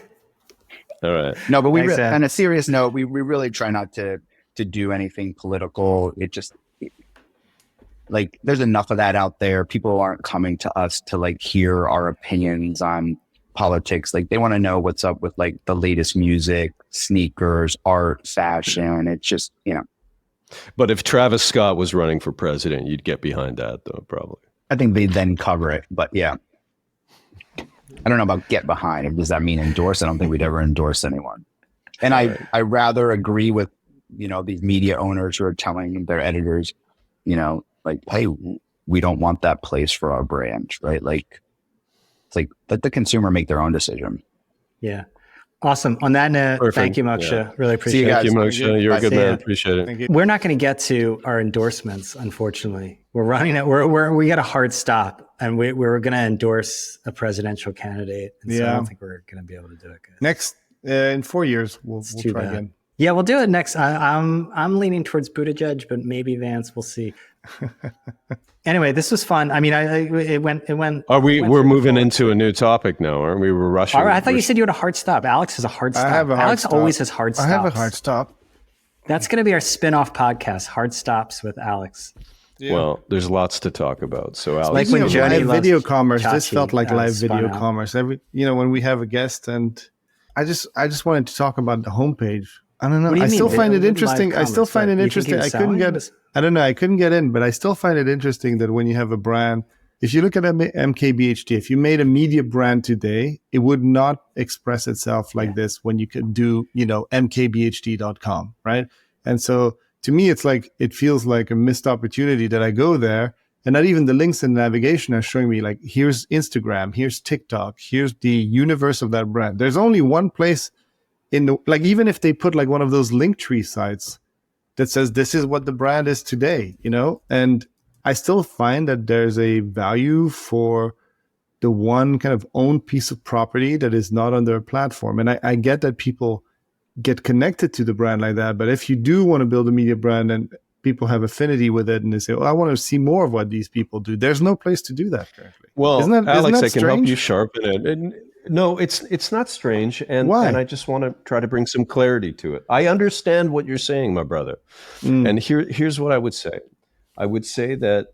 All right.
no, but
Thanks, Ed.
on a serious note, we really try not to do anything political. Like there's enough of that out there. People aren't coming to us to like hear our opinions on politics. Like they want to know what's up with like the latest music, sneakers, art, fashion. It's just,
But if Travis Scott was running for president, you'd get behind that, though, probably.
I think they then cover it. But yeah, I don't know about get behind. Does that mean endorse? I don't think we'd ever endorse anyone. And I rather agree with, these media owners who are telling their editors, like, hey, we don't want that place for our brand, right? Like, it's like, let the consumer make their own decision.
Yeah. Awesome. On that note,
Perfect.
thank you, Moksha.
Yeah.
Really appreciate
you
it.
guys.
Thank you, Moksha. You're a good
See
man.
ya.
Appreciate it.
Thank you.
We're not going to get to our endorsements, unfortunately. We're running it. We got a hard stop, and we're going to endorse a presidential candidate. And so I
Yeah.
don't think we're going to be able to do it, guys.
Next, in 4 years, we'll
too
try
bad.
again.
Yeah, we'll do it next. I'm leaning towards Buttigieg, but maybe Vance. We'll see. Anyway, this was fun. I mean, it went.
Are we?
went
We're
through
moving
before.
into a new topic now, aren't we? We're rushing.
All right, I thought you said you had a hard stop. Alex has a hard stop.
I have a hard
Alex
stop.
always has hard
I
stops.
have a hard stop.
That's going to be our spin-off podcast, Hard Stops with Alex.
Well, there's lots to talk about. So, Alex,
like
Speaking
when
of
Joni
live
loves
video commerce, this
Chachi,
felt like live
spun
video
out.
commerce. When we have a guest, and I just wanted to talk about the homepage. I don't know.
What do you
I
mean?
still find it
Live
interesting. I still
commerce,
find
what,
it
you think
interesting.
he was
I couldn't
selling?
get. I don't know. I couldn't get in, but I still find it interesting that when you have a brand, if you look at MKBHD, if you made a media brand today, it would not express itself like this when you could do, mkbhd.com, right? And so to me, it's like, it feels like a missed opportunity that I go there and not even the links in navigation are showing me like, here's Instagram, here's TikTok, here's the universe of that brand. There's only one place even if they put like one of those Linktree sites that says this is what the brand is today, and I still find that there's a value for the one kind of own piece of property that is not on their platform. And I get that people get connected to the brand like that. But if you do want to build a media brand and people have affinity with it and they say, I want to see more of what these people do, there's no place to do that currently.
well,
Isn't
Alex,
that
I can help
strange?
you sharpen it. And no, it's not strange, and
Why?
and I just want to try to bring some clarity to it. I understand what you're saying, my brother,
Mm.
and here's what I would say. I would say that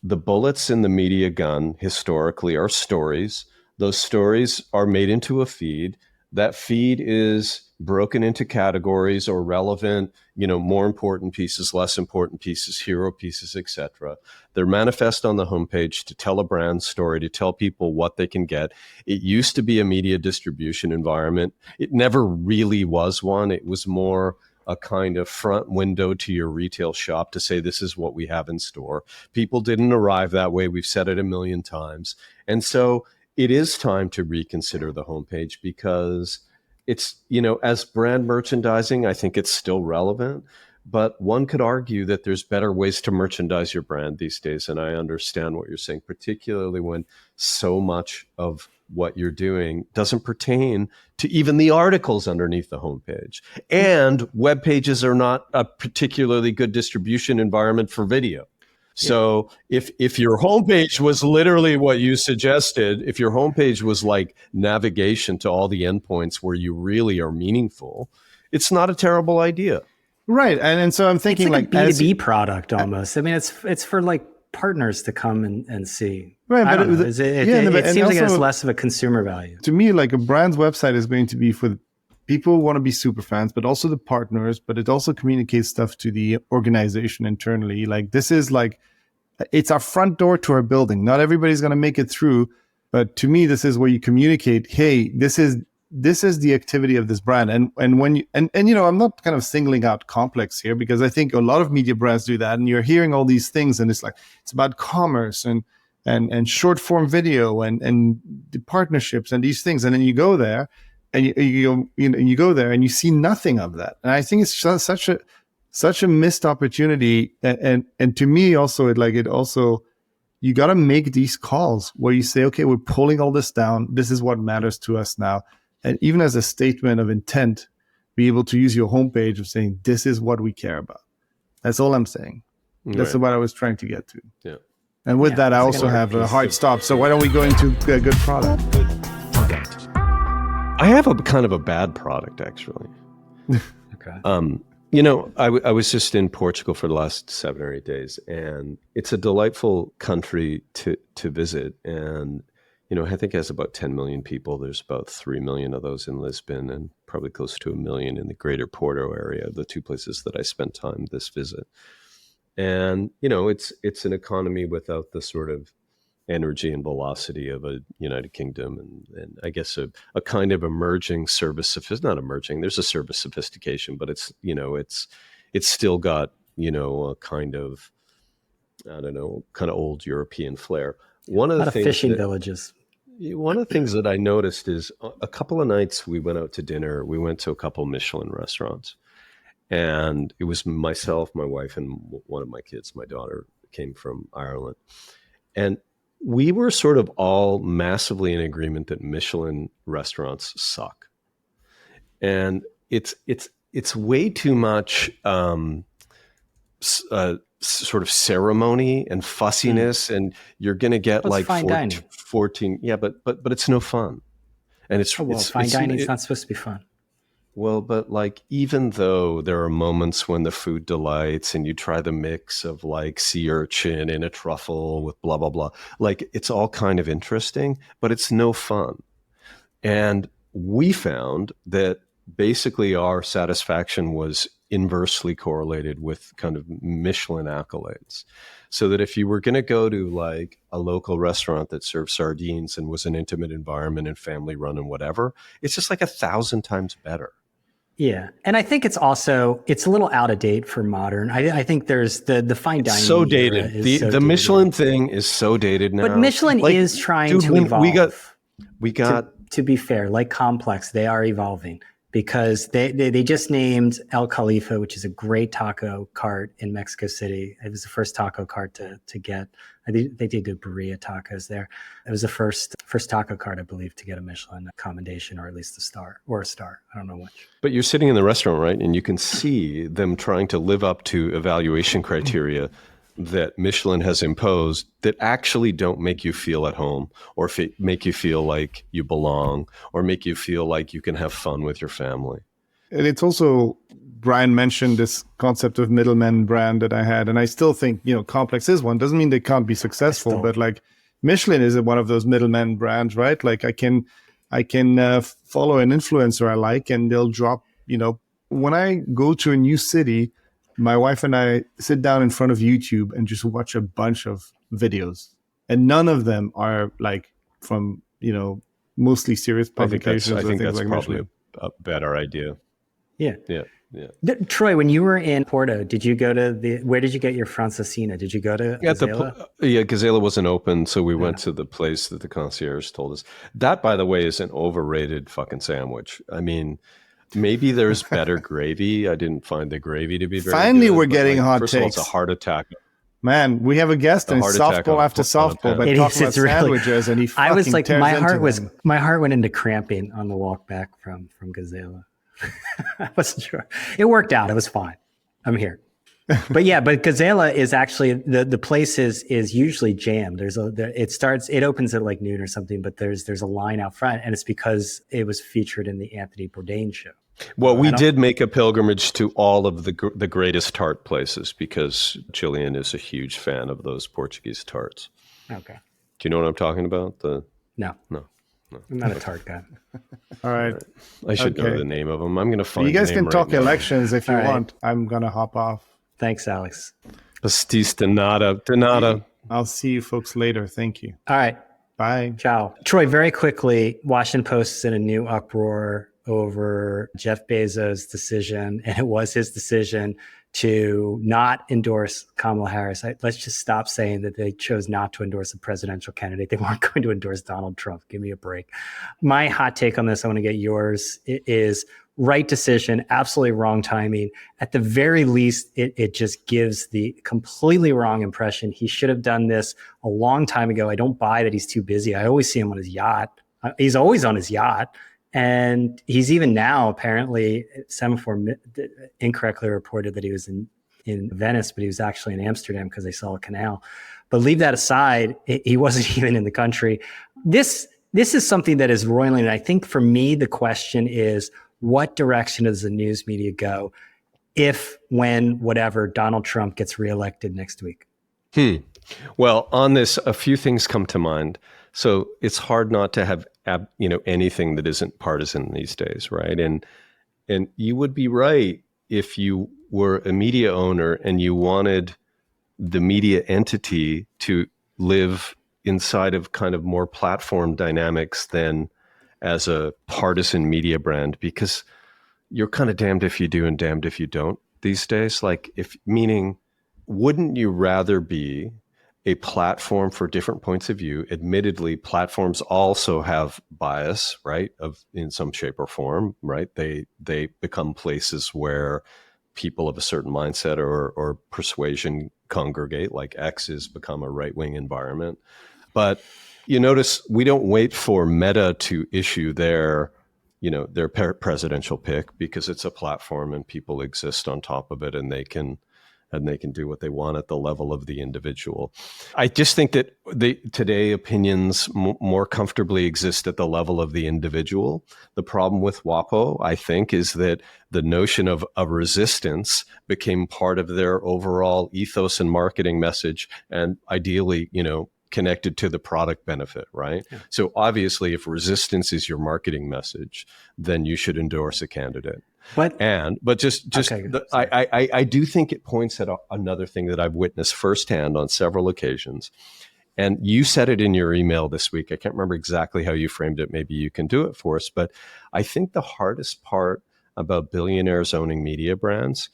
the bullets in the media gun historically are stories. Those stories are made into a feed. That feed is broken into categories or relevant, more important pieces, less important pieces, hero pieces, etc. They're manifest on the homepage to tell a brand story, to tell people what they can get. It used to be a media distribution environment. It never really was one. It was more a kind of front window to your retail shop to say, this is what we have in store. People didn't arrive that way. We've said it a million times. And so it is time to reconsider the homepage, because it's, as brand merchandising, I think it's still relevant, but one could argue that there's better ways to merchandise your brand these days. And I understand what you're saying, particularly when so much of what you're doing doesn't pertain to even the articles underneath the homepage. And web pages are not a particularly good distribution environment for video. So if your homepage was literally what you suggested, if your homepage was like navigation to all the endpoints where you really are meaningful, it's not a terrible idea.
Right. And so I'm thinking
it's like a
as-
B2B product almost. I mean, it's for like partners to come and see.
Right,
I
but
don't know.
it
Seems like it has
also,
less of a consumer value.
To me, like a brand's website is going to be for people who want to be super fans, but also the partners, but it also communicates stuff to the organization internally. Like this is like, it's our front door to our building. Not everybody's going to make it through, but to me, this is where you communicate, hey, this is the activity of this brand. And when you, and I'm not kind of singling out Complex here, because I think a lot of media brands do that. And you're hearing all these things and it's like, it's about commerce and short form video and the partnerships and these things. And then you go there and you go there and you see nothing of that. And I think it's just such a missed opportunity. And to me also, you got to make these calls where you say, okay, we're pulling all this down. This is what matters to us now. And even as a statement of intent, be able to use your homepage of saying, this is what we care about. That's all I'm saying. That's what I was trying to get to.
Yeah.
And with that, I also have a hard stop. So why don't we go into a good product?
Okay.
I have a kind of a bad product, actually.
Okay.
I was just in Portugal for the last 7 or 8 days, and it's a delightful country to visit. And, I think it has about 10 million people. There's about 3 million of those in Lisbon and probably close to 1 million in the greater Porto area, the two places that I spent time this visit. And, it's an economy without the sort of energy and velocity of a United Kingdom and I guess a kind of emerging service. It's not emerging, there's a service sophistication, but it's still got, a kind of, I don't know, kind of old European flair. One of the things
fishing villages.
One of the things that I noticed is a couple of nights we went out to dinner. We went to a couple Michelin restaurants, and it was myself, my wife, and one of my kids. My daughter came from Ireland, and we were sort of all massively in agreement that Michelin restaurants suck, and it's way too much sort of ceremony and fussiness, and you're going to get like
fine dining.
14. Yeah, but it's no fun, and it's
fine dining is not supposed to be fun.
Well, but like, even though there are moments when the food delights and you try the mix of like sea urchin and a truffle with blah, blah, blah, like it's all kind of interesting, but it's no fun. And we found that basically our satisfaction was inversely correlated with kind of Michelin accolades. So that if you were going to go to like a local restaurant that served sardines and was an intimate environment and family run and whatever, it's just like 1,000 times better.
Yeah. And I think it's a little out of date for modern. I think there's the fine dining.
It's so dated. The Michelin thing is so dated now.
But Michelin is trying to evolve.
We got
to be fair, like Complex, they are evolving, because they just named El Khalifa, which is a great taco cart in Mexico City. It was the first taco cart to get. They did do burrito tacos there. It was the first taco cart, I believe, to get a Michelin commendation, or at least a star. I don't know which.
But you're sitting in the restaurant, right? And you can see them trying to live up to evaluation criteria that Michelin has imposed that actually don't make you feel at home, or make you feel like you belong, or make you feel like you can have fun with your family.
And it's also Brian mentioned this concept of middleman brand that I had, and I still think, Complex is one. Doesn't mean they can't be successful, but like Michelin is one of those middleman brands, right? Like I can follow an influencer I like, and they'll drop, when I go to a new city, my wife and I sit down in front of YouTube and just watch a bunch of videos, and none of them are like from, mostly serious publications.
I think that's
like
probably
Michelin.
a better idea.
Yeah.
Yeah.
Troy, when you were in Porto, did you go to where did you get your Francesina? Did you go to Gazela?
Gazela wasn't open, so we went to the place that the concierge told us. That, by the way, is an overrated fucking sandwich. I mean, maybe there's better gravy. I didn't find the gravy to be very
Finally,
good,
we're
but,
getting hot
first of all,
takes.
it's a heart attack.
Man, we have a guest and
heart attack
softball
on a-
after
on a
softball, but
It
talking about
is, it's really-
sandwiches, and he fucking
I was like,
tears into them.
my heart went into cramping on the walk back from Gazela. I wasn't sure. It worked out. It was fine. I'm here. But Gazela is actually the place is usually jammed. It opens at like noon or something, but there's a line out front, and it's because it was featured in the Anthony Bourdain show.
Well, we did make a pilgrimage to all of the greatest tart places because Gillian is a huge fan of those Portuguese tarts.
Okay.
Do you know what I'm talking about?
No. I'm not a tart guy.
All right.
I should know
Okay.
the name of them. I'm going to find.
You guys
the name
can talk
right now.
elections if you
All right.
want. I'm going to hop off.
Thanks, Alex.
Pastis de nada.
I'll see you folks later. Thank you.
All right.
Bye.
Ciao. Troy, very quickly, Washington Post is in a new uproar over Jeff Bezos' decision, and it was his decision to not endorse Kamala Harris. Let's just stop saying that they chose not to endorse a presidential candidate. They weren't going to endorse Donald Trump. Give me a break. My hot take on this, I want to get yours, is right decision, absolutely wrong timing. At the very least, it just gives the completely wrong impression. He should have done this a long time ago. I don't buy that he's too busy. I always see him on his yacht. He's always on his yacht. And he's even now, apparently, Semaphore incorrectly reported that he was in Venice, but he was actually in Amsterdam because they saw a canal. But leave that aside, he wasn't even in the country. This is something that is roiling. And I think for me, the question is, what direction does the news media go if, when, whatever, Donald Trump gets reelected next week?
Well, on this, a few things come to mind. So it's hard not to have anything that isn't partisan these days, right? And you would be right if you were a media owner and you wanted the media entity to live inside of kind of more platform dynamics than as a partisan media brand, because you're kind of damned if you do and damned if you don't these days. Like, wouldn't you rather be a platform for different points of view? Admittedly, platforms also have bias, right? In some shape or form, right? They become places where people of a certain mindset or persuasion congregate, like X has become a right-wing environment. But you notice we don't wait for Meta to issue their presidential pick, because it's a platform and people exist on top of it, and they can do what they want at the level of the individual. I just think that today opinions more comfortably exist at the level of the individual. The problem with WAPO, I think, is that the notion of resistance became part of their overall ethos and marketing message, and ideally, connected to the product benefit, right? Yeah. So obviously, if resistance is your marketing message, then you should endorse a candidate. I do think it points at another thing that I've witnessed firsthand on several occasions. And you said it in your email this week. I can't remember exactly how you framed it. Maybe you can do it for us. But I think the hardest part about billionaires owning media brands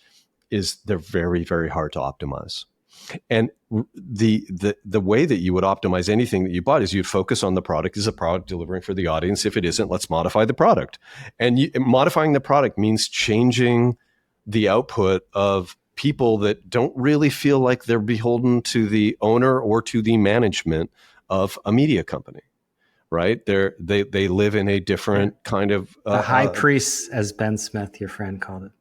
is they're very, very hard to optimize. And the way that you would optimize anything that you bought is you'd focus on the product. Is a product delivering for the audience? If it isn't, let's modify the product. And modifying the product means changing the output of people that don't really feel like they're beholden to the owner or to the management of a media company, right? They live in a different kind of
the high priest, as Ben Smith, your friend, called it.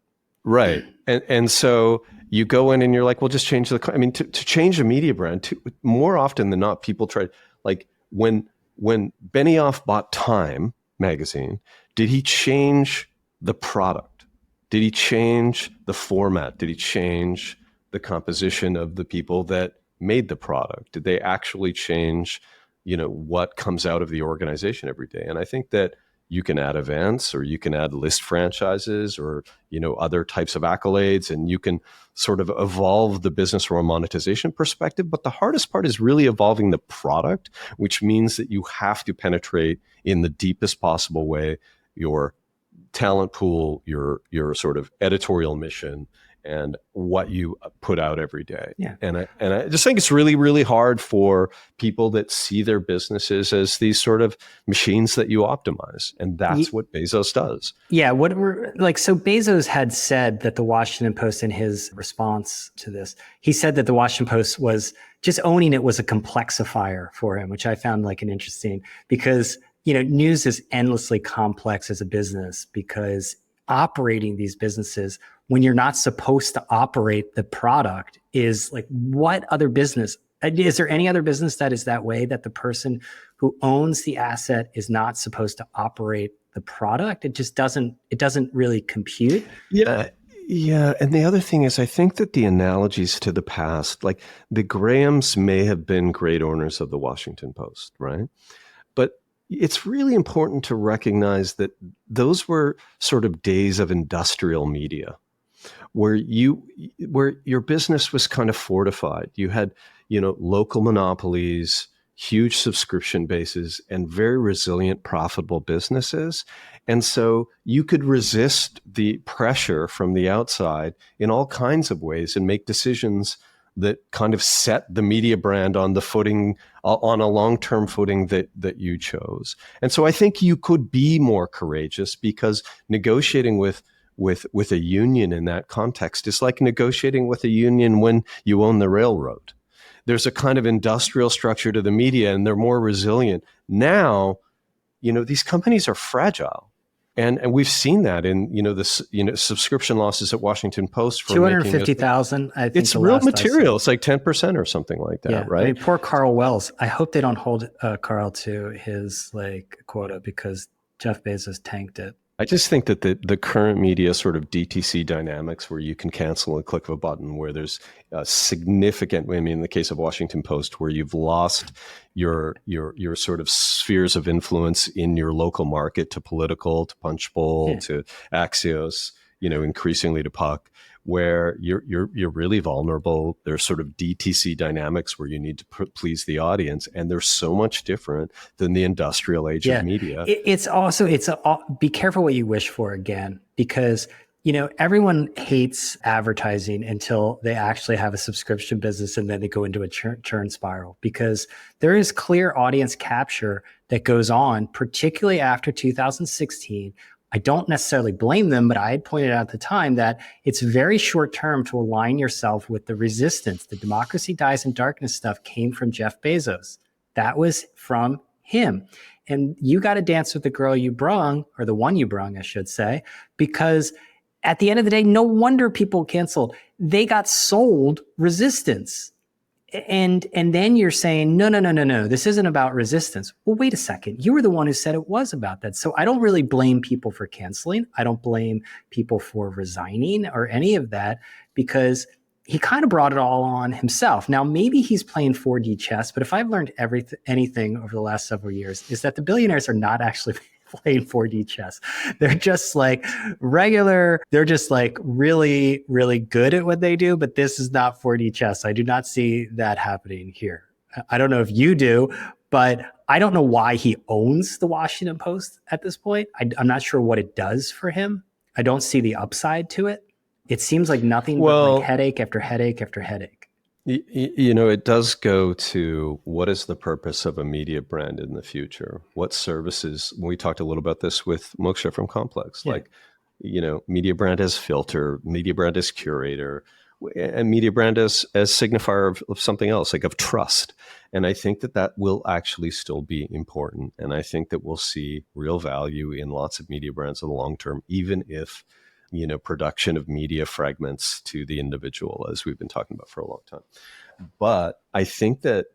Right. And so you go in and you're like, well, just change to change a media brand, more often than not, people try, like when Benioff bought Time magazine, did he change the product? Did he change the format? Did he change the composition of the people that made the product? Did they actually change, what comes out of the organization every day? And I think that you can add events, or you can add list franchises, or, other types of accolades, and you can sort of evolve the business from a monetization perspective. But the hardest part is really evolving the product, which means that you have to penetrate in the deepest possible way your talent pool, your sort of editorial mission, and what you put out every day.
Yeah.
And I just think it's really, really hard for people that see their businesses as these sort of machines that you optimize. And that's what Bezos does.
Yeah. So Bezos had said that the Washington Post, in his response to this, he said that the Washington Post was just owning it was a complexifier for him, which I found like an interesting, because, news is endlessly complex as a business, because operating these businesses when you're not supposed to operate the product is like, what other business? Is there any other business that is that way, that the person who owns the asset is not supposed to operate the product? It doesn't really compute.
Yeah. Yeah. And the other thing is, I think that the analogies to the past, like the Grahams may have been great owners of the Washington Post, right? But it's really important to recognize that those were sort of days of industrial media, where your business was kind of fortified. You had, local monopolies, huge subscription bases, and very resilient, profitable businesses. And so you could resist the pressure from the outside in all kinds of ways and make decisions that kind of set the media brand on the footing, on a long-term footing that you chose. And so I think you could be more courageous, because negotiating with a union in that context is like negotiating with a union when you own the railroad. There's a kind of industrial structure to the media, and they're more resilient. Now, these companies are fragile. And we've seen that in, subscription losses at Washington Post for
250,000, I think.
It's real material. It's like 10% or something like that, right?
I mean, poor Carl Wells. I hope they don't hold Carl to his quota, because Jeff Bezos tanked it.
I just think that the current media sort of DTC dynamics, where you can cancel a click of a button, where there's a significant, in the case of Washington Post, where you've lost your sort of spheres of influence in your local market to Political, to Punchbowl, to Axios, increasingly to Puck, where you're really vulnerable. There's sort of DTC dynamics where you need to please the audience, and they're so much different than the industrial age of media.
Be careful what you wish for, again, because everyone hates advertising until they actually have a subscription business, and then they go into a churn spiral, because there is clear audience capture that goes on, particularly after 2016. I don't necessarily blame them, but I had pointed out at the time that it's very short term to align yourself with the resistance. The Democracy Dies in Darkness stuff came from Jeff Bezos. That was from him. And you got to dance with the girl you brung, or the one you brung, I should say, because at the end of the day, no wonder people canceled. They got sold resistance. And then you're saying, no, this isn't about resistance. Well, wait a second. You were the one who said it was about that. So I don't really blame people for canceling. I don't blame people for resigning or any of that, because he kind of brought it all on himself. Now, maybe he's playing 4D chess, but if I've learned anything over the last several years, is that the billionaires are not actually playing 4D chess. They're just like they're just like really, really good at what they do, but this is not 4D chess. I do not see that happening here. I don't know if you do, but I don't know why he owns the Washington Post at this point. I'm not sure what it does for him. I don't see the upside to it. It seems like nothing but like headache after headache after headache.
It does go to, what is the purpose of a media brand in the future? What services? We talked a little about this with Moksha from Complex. Media brand as filter, media brand as curator, and media brand as signifier of something else, like of trust. And I think that will actually still be important. And I think that we'll see real value in lots of media brands in the long term, even if production of media fragments to the individual, as we've been talking about for a long time. But I think that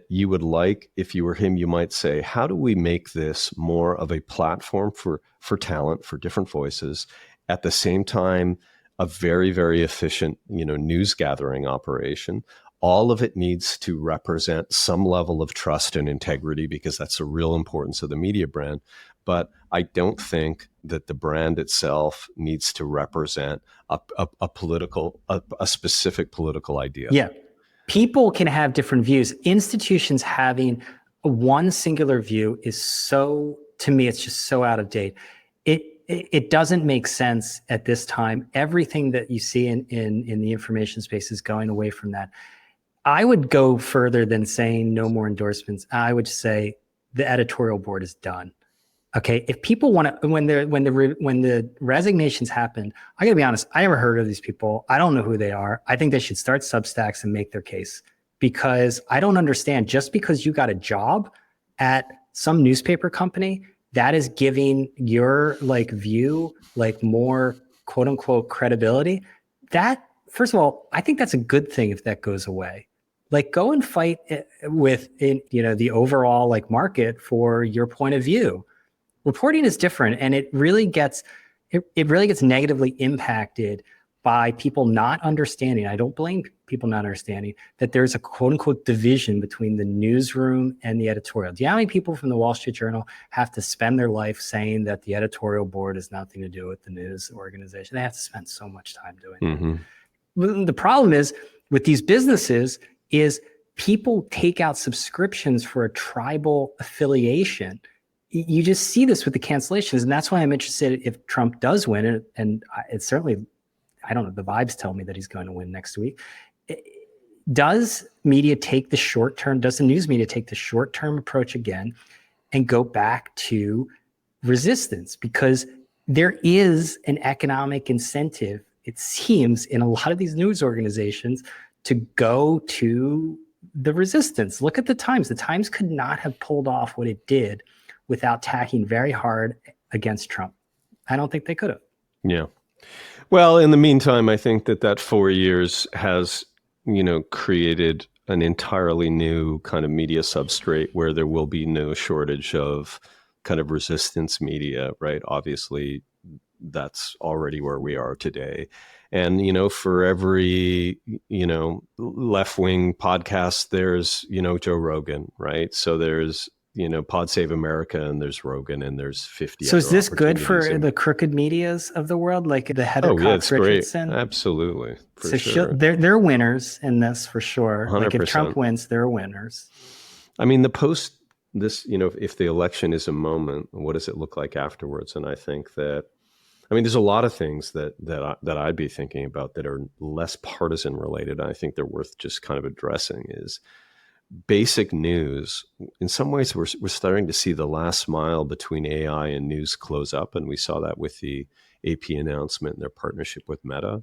you would like, if you were him, you might say, how do we make this more of a platform for talent, for different voices, at the same time, a very, very efficient, news gathering operation. All of it needs to represent some level of trust and integrity, because that's the real importance of the media brand. But I don't think that the brand itself needs to represent a specific political idea.
Yeah. People can have different views. Institutions having one singular view is so, to me, it's just so out of date. It doesn't make sense at this time. Everything that you see in the information space is going away from that. I would go further than saying no more endorsements. I would say the editorial board is done. Okay, if people want to, when the resignations happened, I got to be honest, I never heard of these people. I don't know who they are. I think they should start Substacks and make their case, because I don't understand, just because you got a job at some newspaper company, that is giving your view more quote unquote credibility. That, first of all, I think that's a good thing if that goes away. Go and fight with the overall market for your point of view. Reporting is different, and it really gets negatively impacted by people not understanding. I don't blame people not understanding that there's a quote unquote division between the newsroom and the editorial. Do you know how many people from the Wall Street Journal have to spend their life saying that the editorial board has nothing to do with the news organization? They have to spend so much time doing that. The problem is with these businesses is people take out subscriptions for a tribal affiliation. You just see this with the cancellations, and that's why I'm interested if Trump does win, and it's certainly, I don't know, the vibes tell me that he's going to win next week. Does the news media take the short-term approach again and go back to resistance? Because there is an economic incentive, it seems, in a lot of these news organizations to go to the resistance. Look at the Times. The Times could not have pulled off what it did without tacking very hard against Trump. I don't think they could have.
Yeah. Well, in the meantime, I think that 4 years has, created an entirely new kind of media substrate where there will be no shortage of kind of resistance media, right? Obviously, that's already where we are today. And, for every, left-wing podcast, there's, Joe Rogan, right? So there's, Pod Save America, and there's Rogan, and there's 50.
So is this good for the crooked medias of the world, like the Heather Cox Richardson?
Great. Absolutely.
So they're winners in this for sure.
100%.
If Trump wins, they're winners.
I mean, if the election is a moment, what does it look like afterwards? And I think that, there's a lot of things that I'd be thinking about that are less partisan related. I think they're worth just kind of addressing. Is basic news. In some ways, we're starting to see the last mile between AI and news close up, and we saw that with the AP announcement and their partnership with Meta,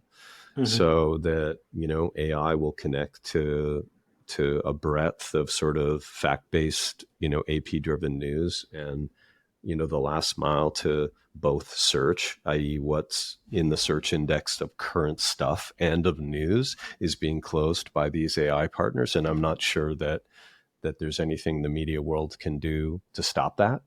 so that AI will connect to a breadth of sort of fact-based AP-driven news, and the last mile to both search, i.e. what's in the search index of current stuff and of news, is being closed by these AI partners. And I'm not sure that there's anything the media world can do to stop that.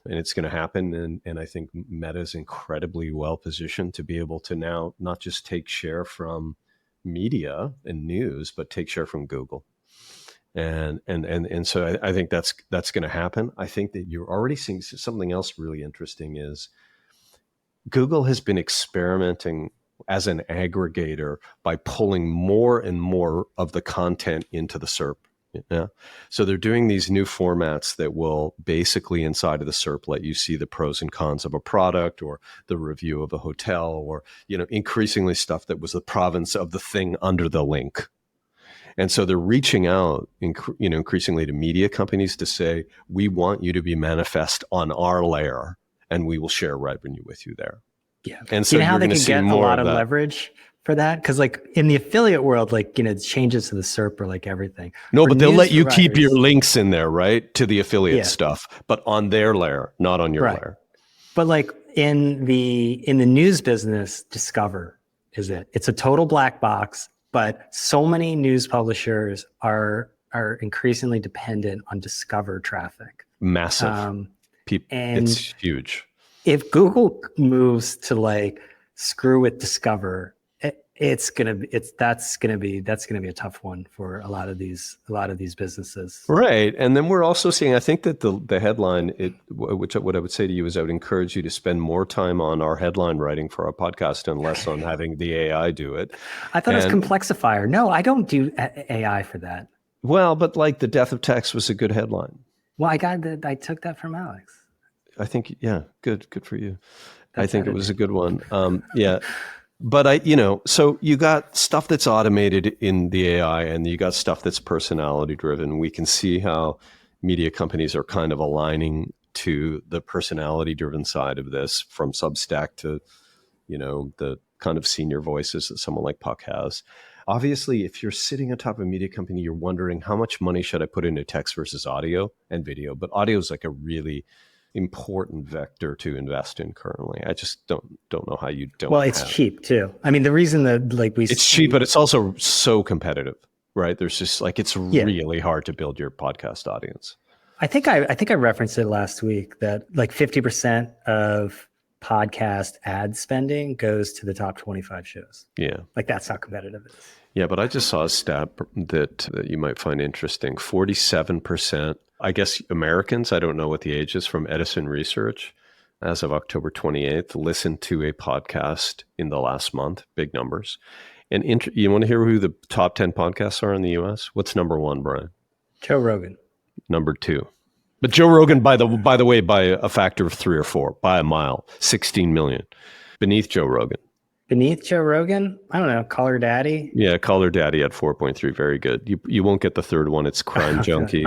And it's going to happen. And I think Meta is incredibly well positioned to be able to now not just take share from media and news, but take share from Google. And so I think that's going to happen. I think that you're already seeing something else really interesting is Google has been experimenting as an aggregator by pulling more and more of the content into the SERP. Yeah. So they're doing these new formats that will basically inside of the SERP let you see the pros and cons of a product, or the review of a hotel, or, increasingly stuff that was the province of the thing under the link. And so they're reaching out, increasingly to media companies to say, we want you to be manifest on our layer, and we will share revenue with you there.
Yeah.
And so
how they can get a lot of
that.
Leverage for that? Because in the affiliate world, changes to the SERP are like everything.
No,
For
but they'll
news
let you keep
providers-
your links in there, right? To the affiliate stuff, but on their layer, not on your layer.
But in the news business, Discover is it. It's a total black box. But so many news publishers are increasingly dependent on Discover traffic.
Massive.
And
it's huge.
If Google moves to screw with Discover, that's gonna be a tough one for a lot of these businesses.
Right. And then we're also seeing, I think that the headline, which what I would say to you is I would encourage you to spend more time on our headline writing for our podcast and less on having the AI do it.
I thought it was Complexifier. No, I don't do AI for that.
Well, but like the death of text was a good headline.
Well, I took that from Alex.
I think, yeah, good for you.
That's
I think
editing.
it was a good one. Yeah. But so you got stuff that's automated in the AI and you got stuff that's personality driven. We can see how media companies are kind of aligning to the personality driven side of this, from Substack to, the kind of senior voices that someone like Puck has. Obviously, if you're sitting on top of a media company, you're wondering how much money should I put into text versus audio and video? But audio is like a really important vector to invest in currently. I just don't know how you don't.
Well, it's cheap too. I mean, the reason that
it's cheap, but it's also so competitive, right? There's just it's really hard to build your podcast audience.
I think I referenced it last week that 50% of podcast ad spending goes to the top 25 shows.
Yeah.
That's how competitive it is.
Yeah, but I just saw a stat that you might find interesting. 47%, I guess Americans, I don't know what the age is, from Edison Research, as of October 28th, listened to a podcast in the last month. Big numbers. And you want to hear who the top 10 podcasts are in the US? What's number one, Brian?
Joe Rogan.
Number two. But Joe Rogan, by the way, by a factor of 3 or 4, by a mile, 16 million. Beneath Joe Rogan.
Beneath Joe Rogan? I don't know. Call Her Daddy?
Yeah, Call Her Daddy at 4.3. Very good. You won't get the third one. It's Crime Junkie.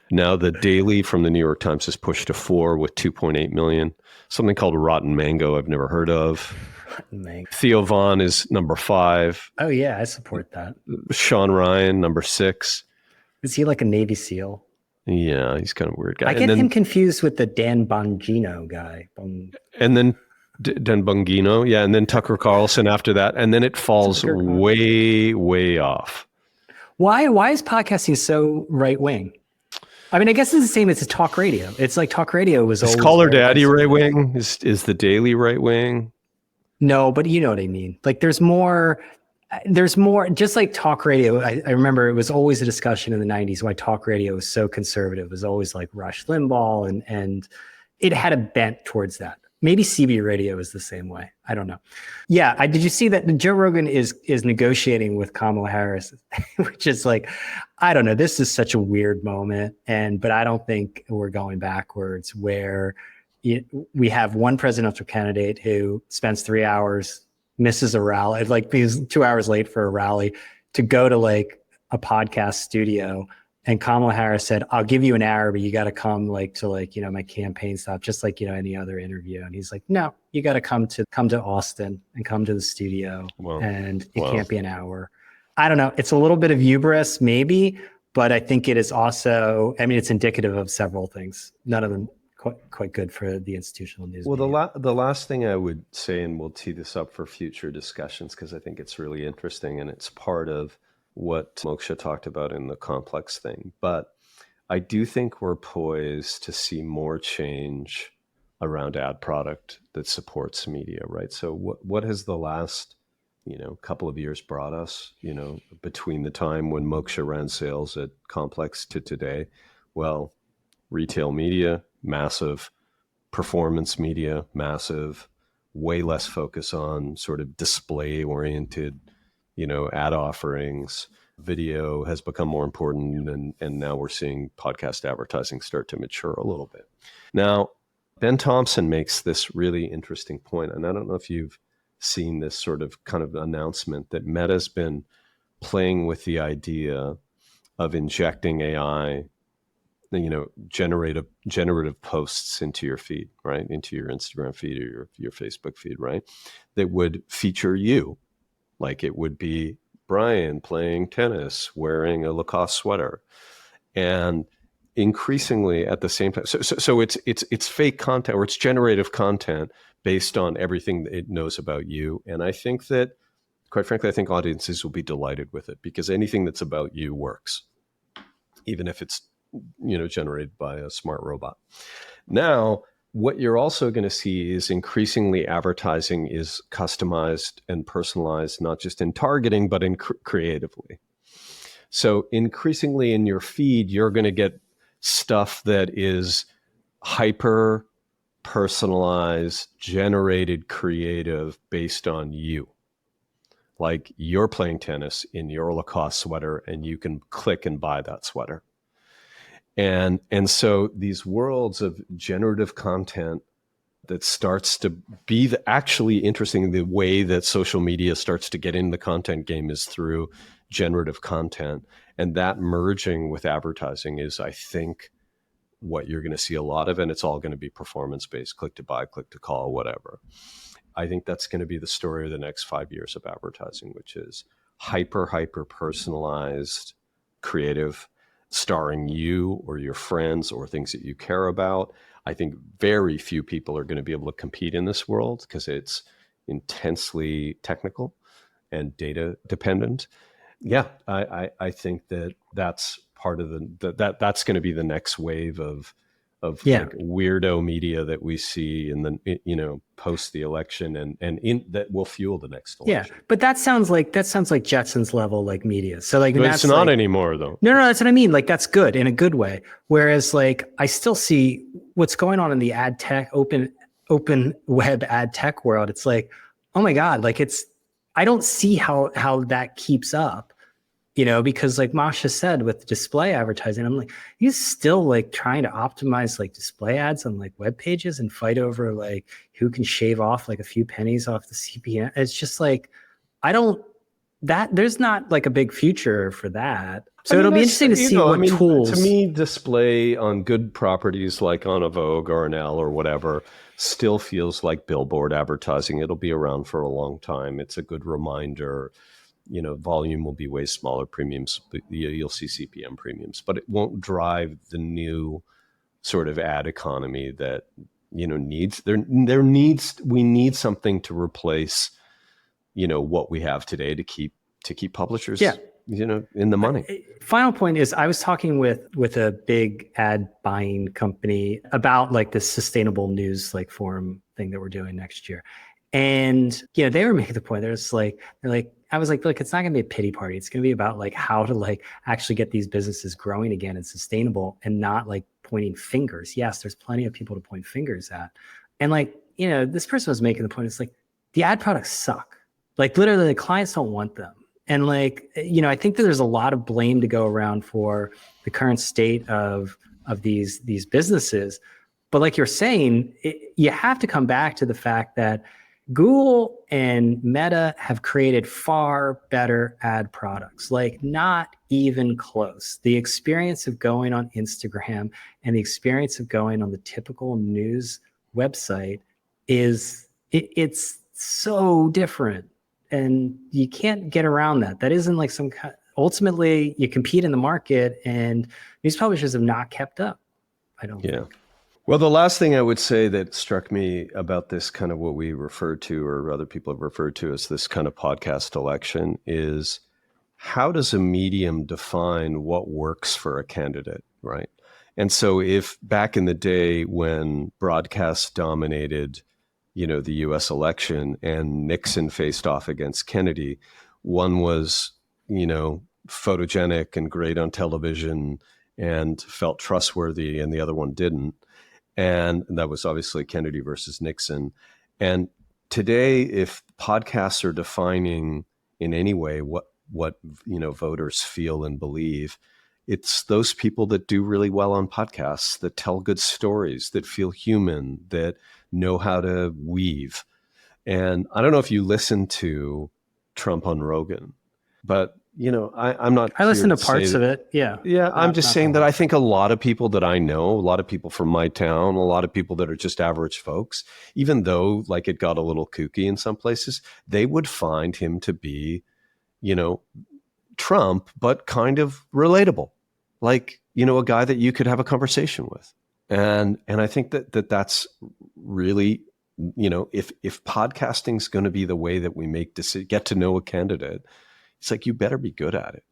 Now the Daily from the New York Times has pushed to 4 with 2.8 million. Something called Rotten Mango I've never heard of. Theo Vaughn is number 5.
Oh, yeah. I support that.
Sean Ryan, number 6.
Is he like a Navy SEAL?
Yeah, he's kind of a weird guy.
I get him confused with the Dan Bongino guy.
And then Dan Bongino, yeah, and then Tucker Carlson after that, and then it falls way, way off. Why
is podcasting so right wing? I mean, I guess it's the same as talk radio. It's like talk radio was always.
Is Call Her Daddy right wing? Is the Daily right wing?
No, but you know what I mean. There's more, just like talk radio. I remember it was always a discussion in the 90s why talk radio was so conservative. It was always like Rush Limbaugh, and it had a bent towards that. Maybe CB radio is the same way. I don't know. Yeah. Did you see that Joe Rogan is negotiating with Kamala Harris, which is I don't know. This is such a weird moment. But I don't think we're going backwards where we have one presidential candidate who spends 3 hours, misses a rally, he's 2 hours late for a rally to go to a podcast studio. And Kamala Harris said, I'll give you an hour, but you got to come to my campaign stop, just any other interview. And he's like, no, you got to come to Austin and come to the studio. And it can't be an hour. I don't know. It's a little bit of hubris, maybe, but I think it is also, it's indicative of several things. None of them quite good for the institutional news.
Well, the last thing I would say, and we'll tee this up for future discussions, because I think it's really interesting and it's part of what Moksha talked about in the complex thing. But I do think we're poised to see more change around ad product that supports media, right? So what has the last, couple of years brought us, between the time when Moksha ran sales at Complex to today? Well, retail media, massive; performance media, massive; way less focus on sort of display oriented ad offerings. Video has become more important, and now we're seeing podcast advertising start to mature a little bit. Now, Ben Thompson makes this really interesting point, and I don't know if you've seen this sort of kind of announcement that Meta's been playing with the idea of injecting AI, generative posts into your feed, right? Into your Instagram feed or your Facebook feed, right? That would feature you. It would be Brian playing tennis, wearing a Lacoste sweater, and increasingly at the same time. So it's fake content, or it's generative content based on everything that it knows about you. And I think that, quite frankly, I think audiences will be delighted with it, because anything that's about you works, even if it's generated by a smart robot. Now, what you're also going to see is increasingly advertising is customized and personalized, not just in targeting, but in creatively. So increasingly in your feed, you're going to get stuff that is hyper personalized, generated creative based on you. Like you're playing tennis in your Lacoste sweater and you can click and buy that sweater. And so these worlds of generative content that starts to be actually interesting, the way that social media starts to get in the content game is through generative content. And that merging with advertising is, I think, what you're going to see a lot of, and it's all going to be performance-based, click to buy, click to call, whatever. I think that's going to be the story of the next 5 years of advertising, which is hyper personalized, creative, starring you or your friends or things that you care about. I think very few people are going to be able to compete in this world because it's intensely technical and data dependent. Yeah, I think that's part of that's going to be the next wave of like weirdo media that we see in the post the election and in that will fuel the next election.
Yeah, but that sounds like Jetsons level like media. So like,
but
that's
it's not
like,
anymore though.
No, that's what I mean. Like that's good in a good way. Whereas like I still see what's going on in the ad tech open web ad tech world. It's like, oh my God, like I don't see how that keeps up. Because like Masha said with display advertising, I'm like, you still like trying to optimize like display ads on like web pages and fight over like who can shave off like a few pennies off the CPM. It's just like, there's not like a big future for that. So it'll be interesting to see what tools.
To me, display on good properties like on a Vogue or an Elle or whatever still feels like billboard advertising. It'll be around for a long time. It's a good reminder. Volume will be way smaller, premiums, you'll see CPM premiums, but it won't drive the new sort of ad economy that, we need something to replace, what we have today to keep publishers, in the money.
Final point is I was talking with a big ad buying company about like this sustainable news like forum thing that we're doing next year. And, they were making the point. I was like, look, it's not going to be a pity party. It's going to be about like how to like actually get these businesses growing again and sustainable and not like pointing fingers. Yes, there's plenty of people to point fingers at. And like, this person was making the point. It's like the ad products suck. Like literally the clients don't want them. And like, I think that there's a lot of blame to go around for the current state of these businesses. But like you're saying, you have to come back to the fact that Google and Meta have created far better ad products, like not even close. The experience of going on Instagram and the experience of going on the typical news website it's so different. And you can't get around that. That isn't like ultimately you compete in the market and news publishers have not kept up. I don't think.
Well, the last thing I would say that struck me about this kind of what we refer to or other people have referred to as this kind of podcast election is how does a medium define what works for a candidate, right? And so if back in the day when broadcast dominated, the US election and Nixon faced off against Kennedy, one was, photogenic and great on television and felt trustworthy and the other one didn't. And that was obviously Kennedy versus Nixon. And today, if podcasts are defining in any way what voters feel and believe, it's those people that do really well on podcasts, that tell good stories, that feel human, that know how to weave. And I don't know if you listen to Trump on Rogan, but I'm not.
I listen to parts of it. Yeah.
Yeah. I'm just saying that I think a lot of people that I know, a lot of people from my town, a lot of people that are just average folks, even though like it got a little kooky in some places, they would find him to be, Trump, but kind of relatable, like, a guy that you could have a conversation with. And I think that's really, if podcasting is going to be the way that we get to know a candidate, it's like, you better be good at it.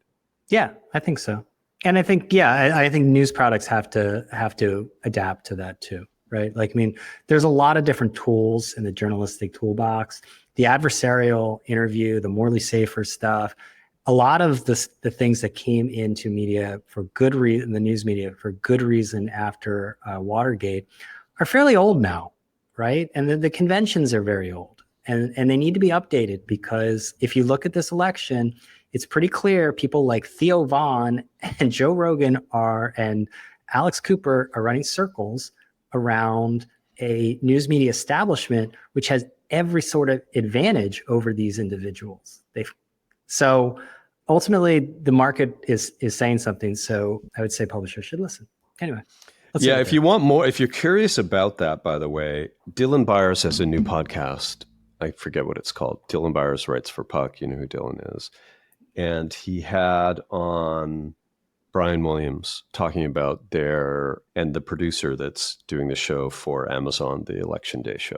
Yeah, I think so. And I think, I think news products have to adapt to that too. right? Like, I mean, there's a lot of different tools in the journalistic toolbox. The adversarial interview, the Morley Safer stuff, a lot of the things that came into media for good reason, the news media for good reason after Watergate, are fairly old now, right? And the conventions are very old, and they need to be updated, because if you look at this election, it's pretty clear people like Theo Vaughn and Joe Rogan and Alex Cooper are running circles around a news media establishment which has every sort of advantage over these individuals. So ultimately, the market is saying something. So I would say publishers should listen. Anyway.
Yeah, if you want more, if you're curious about that, by the way, Dylan Byers has a new podcast. I forget what it's called. Dylan Byers Writes for Puck. You know who Dylan is. And he had on Brian Williams talking about and the producer that's doing the show for Amazon, the Election Day show.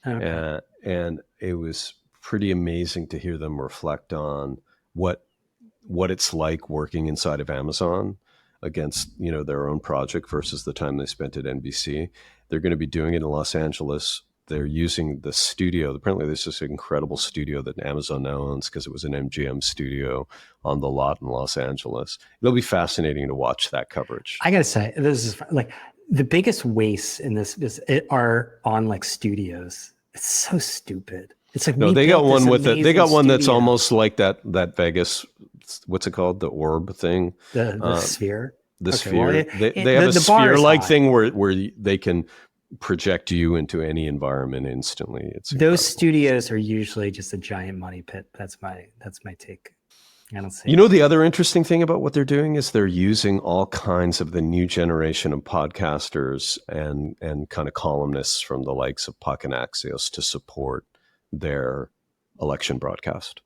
Okay. And it was pretty amazing to hear them reflect on what it's like working inside of Amazon against, their own project versus the time they spent at NBC. They're going to be doing it in Los Angeles. They're using the studio. Apparently, there's this incredible studio that Amazon now owns because it was an MGM studio on the lot in Los Angeles. It'll be fascinating to watch that coverage.
I got to say, this is like the biggest wastes in this are on like studios. It's so stupid. It's like,
no, they got one with it. They got one that's almost like that Vegas. What's it called? The orb thing.
The sphere.
The sphere. Well, they have a sphere-like thing where they can project you into any environment instantly. It's incredible.
Those studios are usually just a giant money pit. That's my take. I don't see.
The other interesting thing about what they're doing is they're using all kinds of the new generation of podcasters and kind of columnists from the likes of Puck and Axios to support their election broadcast.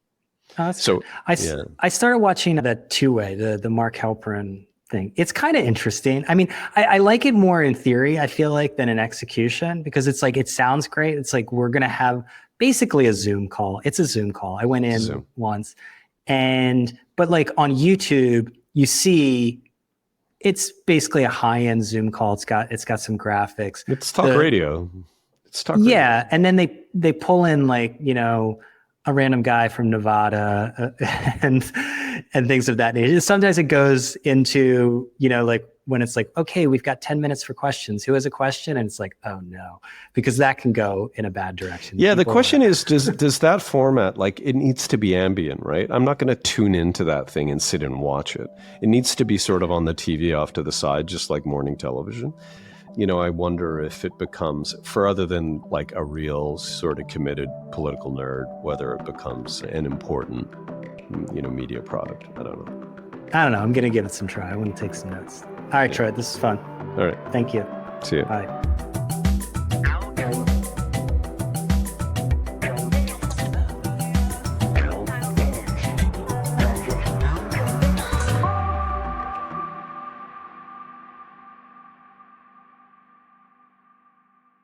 I started watching that two-way, the Mark Halperin thing. It's kind of interesting. I mean, I like it more in theory, I feel like, than in execution, because it's like, it sounds great. It's like, we're going to have basically a Zoom call. It's a Zoom call. I went in once, but like on YouTube, you see it's basically a high-end Zoom call. It's got some graphics.
It's talk radio. It's talk radio.
Yeah. And then they pull in like, a random guy from Nevada and things of that nature. Sometimes it goes into, like when it's like, okay, we've got 10 minutes for questions. Who has a question? And it's like, oh no, because that can go in a bad direction.
Yeah. The question is, does that format, like, it needs to be ambient, right? I'm not going to tune into that thing and sit and watch it. It needs to be sort of on the TV off to the side, just like morning television. I wonder if it becomes, for other than like a real sort of committed political nerd, whether it becomes an important, media product. I don't know.
I'm going to give it some try. I want to take some notes. All right, Troy, this is fun.
All right.
Thank you.
See you.
Bye.